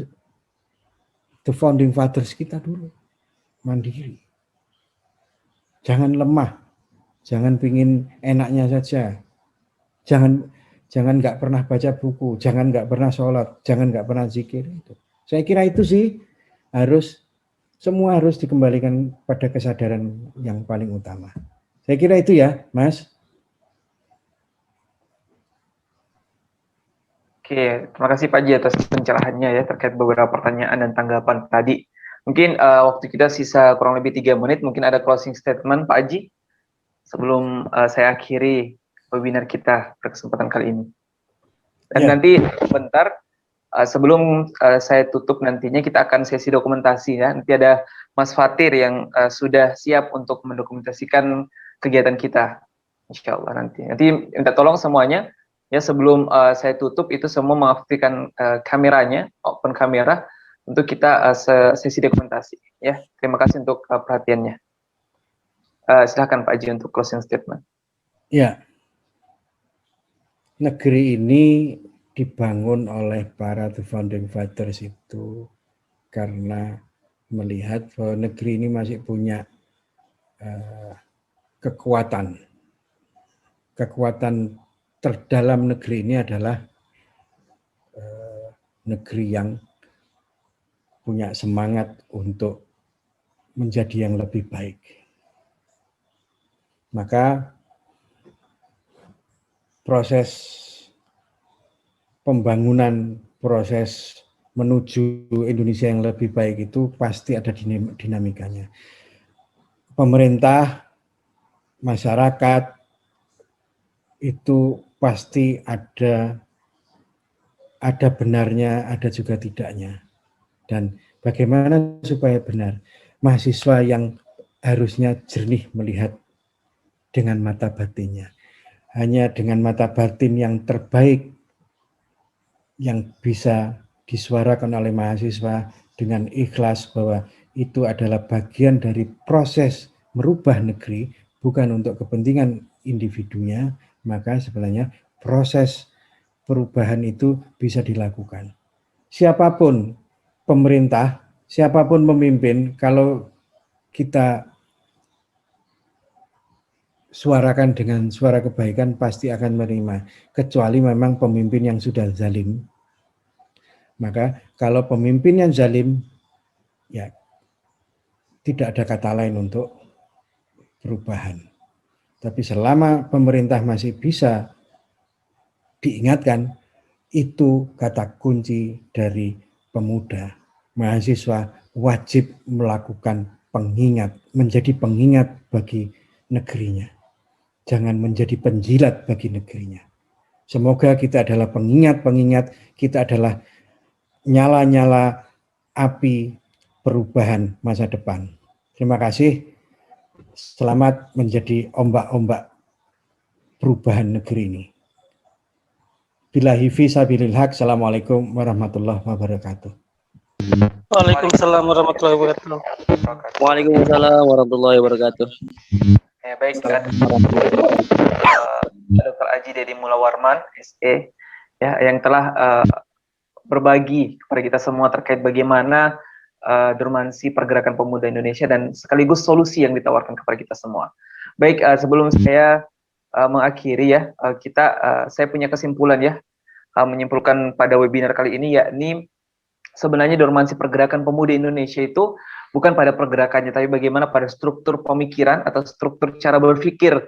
the founding fathers kita dulu. Mandiri. Jangan lemah. Jangan pingin enaknya saja. Jangan nggak pernah baca buku. Jangan nggak pernah sholat. Jangan nggak pernah zikir. Itu. Saya kira itu sih semua harus dikembalikan pada kesadaran yang paling utama. Saya kira itu ya, Mas. Oke, terima kasih Pak Ji atas pencerahannya ya terkait beberapa pertanyaan dan tanggapan tadi. Mungkin waktu kita sisa kurang lebih 3 menit, mungkin ada closing statement Pak Ji sebelum saya akhiri webinar kita pada kesempatan kali ini. Dan nanti sebentar sebelum saya tutup nantinya kita akan sesi dokumentasi ya. Nanti ada Mas Fatir yang sudah siap untuk mendokumentasikan kegiatan kita. Insya Allah nanti minta tolong semuanya. Ya sebelum saya tutup itu semua mengaktifkan kameranya, open kamera untuk kita sesi dokumentasi. Ya, terima kasih untuk perhatiannya. Silakan Pak Ji untuk closing statement. Ya, negeri ini dibangun oleh para the founding fathers itu karena melihat bahwa negeri ini masih punya kekuatan terdalam negeri ini adalah negeri yang punya semangat untuk menjadi yang lebih baik. Maka proses pembangunan, proses menuju Indonesia yang lebih baik itu pasti ada dinamikanya. Pemerintah, masyarakat, itu pasti ada benarnya, ada juga tidaknya. Dan bagaimana supaya benar? Mahasiswa yang harusnya jernih melihat dengan mata batinnya. Hanya dengan mata batin yang terbaik yang bisa disuarakan oleh mahasiswa dengan ikhlas bahwa itu adalah bagian dari proses merubah negeri, bukan untuk kepentingan individunya, maka sebenarnya proses perubahan itu bisa dilakukan. Siapapun pemerintah, siapapun pemimpin, kalau kita suarakan dengan suara kebaikan pasti akan menerima, kecuali memang pemimpin yang sudah zalim. Maka kalau pemimpin yang zalim, ya tidak ada kata lain untuk perubahan. Tapi selama pemerintah masih bisa diingatkan, itu kata kunci dari pemuda. Mahasiswa wajib melakukan pengingat, menjadi pengingat bagi negerinya. Jangan menjadi penjilat bagi negerinya. Semoga kita adalah pengingat-pengingat, kita adalah nyala-nyala api perubahan masa depan. Terima kasih. Selamat menjadi ombak-ombak perubahan negeri ini. Billahi fi sabilil haq. Assalamualaikum warahmatullahi wabarakatuh. Waalaikumsalam warahmatullahi wabarakatuh. Waalaikumsalam warahmatullahi wabarakatuh. Ya, baik, Dr. Aji Dedi Mulawarman, SE, ya, yang telah berbagi kepada kita semua terkait bagaimana dormansi pergerakan pemuda Indonesia dan sekaligus solusi yang ditawarkan kepada kita semua. Baik, sebelum saya mengakhiri ya, saya punya kesimpulan ya, menyimpulkan pada webinar kali ini, yakni sebenarnya dormansi pergerakan pemuda Indonesia itu bukan pada pergerakannya, tapi bagaimana pada struktur pemikiran atau struktur cara berpikir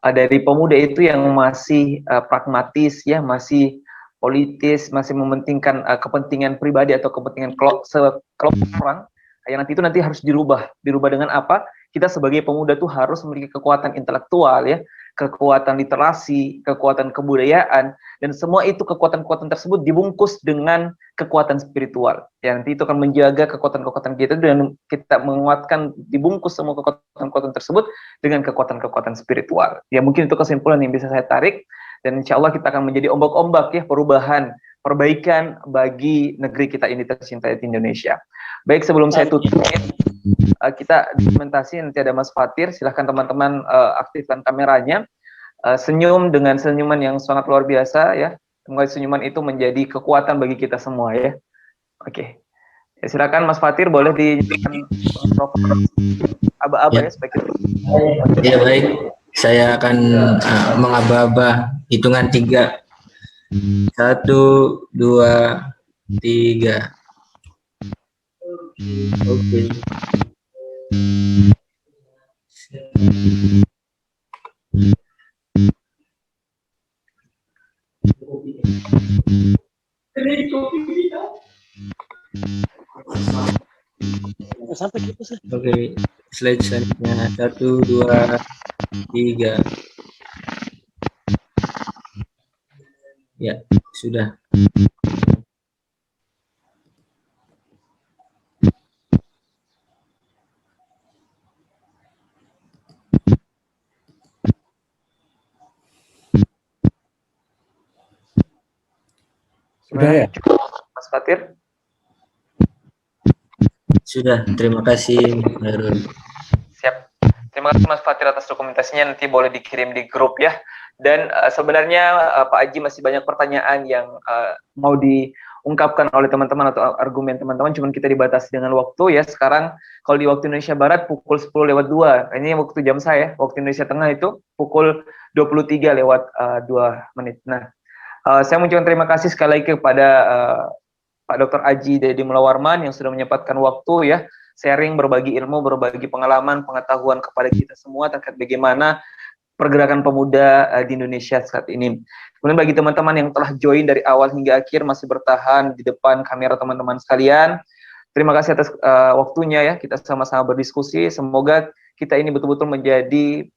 dari pemuda itu yang masih pragmatis ya, masih politis, masih mementingkan kepentingan pribadi atau kepentingan sekelompok orang, yang nanti harus dirubah dengan apa? Kita sebagai pemuda tuh harus memiliki kekuatan intelektual ya, kekuatan literasi, kekuatan kebudayaan, dan semua itu kekuatan-kekuatan tersebut dibungkus dengan kekuatan spiritual. Ya, nanti itu akan menjaga kekuatan-kekuatan kita dan kita menguatkan, dibungkus semua kekuatan-kekuatan tersebut dengan kekuatan-kekuatan spiritual. Ya, mungkin itu kesimpulan yang bisa saya tarik, dan insya Allah kita akan menjadi ombak-ombak ya perubahan, perbaikan bagi negeri kita ini tercinta di Indonesia. Baik, sebelum saya tutup, kita dokumentasi, nanti ada Mas Fatir, silahkan teman-teman aktifkan kameranya, senyum dengan senyuman yang sangat luar biasa ya, semoga senyuman itu menjadi kekuatan bagi kita semua ya. Oke, ya, silakan Mas Fatir, boleh dinyalakan mikrofon aba-aba ya supaya kita... Ya baik, saya akan mengaba-aba hitungan 3. 1, 2, 3. Oke. Oke, slide selanjutnya 1, 2, 3. Ya, sudah. Sudah ya? Mas Fatir? Sudah, terima kasih. Siap. Terima kasih Mas Fatir atas dokumentasinya, nanti boleh dikirim di grup ya. Dan sebenarnya Pak Aji masih banyak pertanyaan yang mau diungkapkan oleh teman-teman atau argumen teman-teman, cuman kita dibatasi dengan waktu ya. Sekarang kalau di waktu Indonesia Barat pukul 10:02, ini waktu jam saya, waktu Indonesia Tengah itu pukul 23:02. Nah, saya mengucapkan terima kasih sekali lagi kepada Pak Dr. Aji Dedi Mulawarman yang sudah menyempatkan waktu ya, sharing, berbagi ilmu, berbagi pengalaman, pengetahuan kepada kita semua terkait bagaimana pergerakan pemuda di Indonesia saat ini. Kemudian bagi teman-teman yang telah join dari awal hingga akhir, masih bertahan di depan kamera teman-teman sekalian, terima kasih atas waktunya ya, kita sama-sama berdiskusi. Semoga kita ini betul-betul menjadi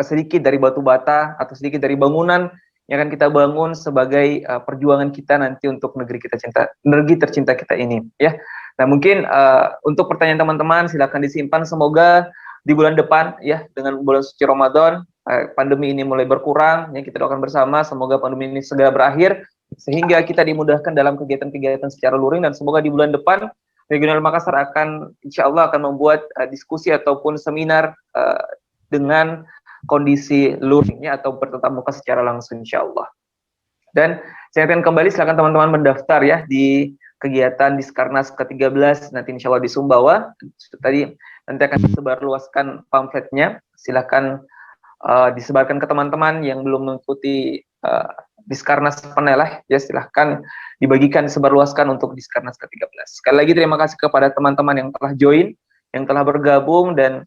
sedikit dari batu bata atau sedikit dari bangunan yang akan kita bangun sebagai perjuangan kita nanti untuk negeri tercinta kita ini ya. Nah, mungkin untuk pertanyaan teman-teman silakan disimpan, semoga di bulan depan ya, dengan bulan suci Ramadan, pandemi ini mulai berkurang ya, kita doakan bersama semoga pandemi ini segera berakhir sehingga kita dimudahkan dalam kegiatan-kegiatan secara luring, dan semoga di bulan depan Regional Makassar akan insya Allah akan membuat diskusi ataupun seminar dengan kondisi luringnya atau bertatap muka secara langsung insyaallah. Dan saya akan kembali, silakan teman-teman mendaftar ya di kegiatan Diskarnas ke-13 nanti insyaallah di Sumbawa. Tadi nanti akan disebarluaskan pamfletnya. Silakan disebarkan ke teman-teman yang belum mengikuti Diskarnas Penelah ya, silahkan dibagikan, disebarluaskan untuk Diskarnas ke-13. Sekali lagi terima kasih kepada teman-teman yang telah join, yang telah bergabung, dan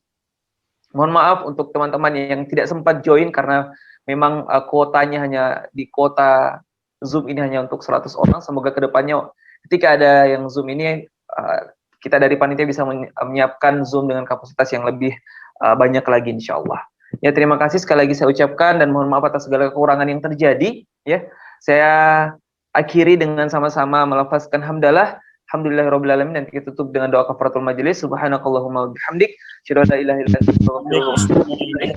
mohon maaf untuk teman-teman yang tidak sempat join karena memang kuotanya hanya di kuota Zoom ini hanya untuk 100 orang. Semoga kedepannya ketika ada yang Zoom ini kita dari panitia bisa menyiapkan Zoom dengan kapasitas yang lebih banyak lagi insyaallah. Ya, terima kasih sekali lagi saya ucapkan dan mohon maaf atas segala kekurangan yang terjadi ya. Saya akhiri dengan sama-sama melafazkan hamdalah, alhamdulillahirabbil alamin, dan kita tutup dengan doa kafaratul majelis. Subhanakallahumma wabihamdik, asyhadu an la ilaha illa anta, astaghfiruka wa atubu ilaik.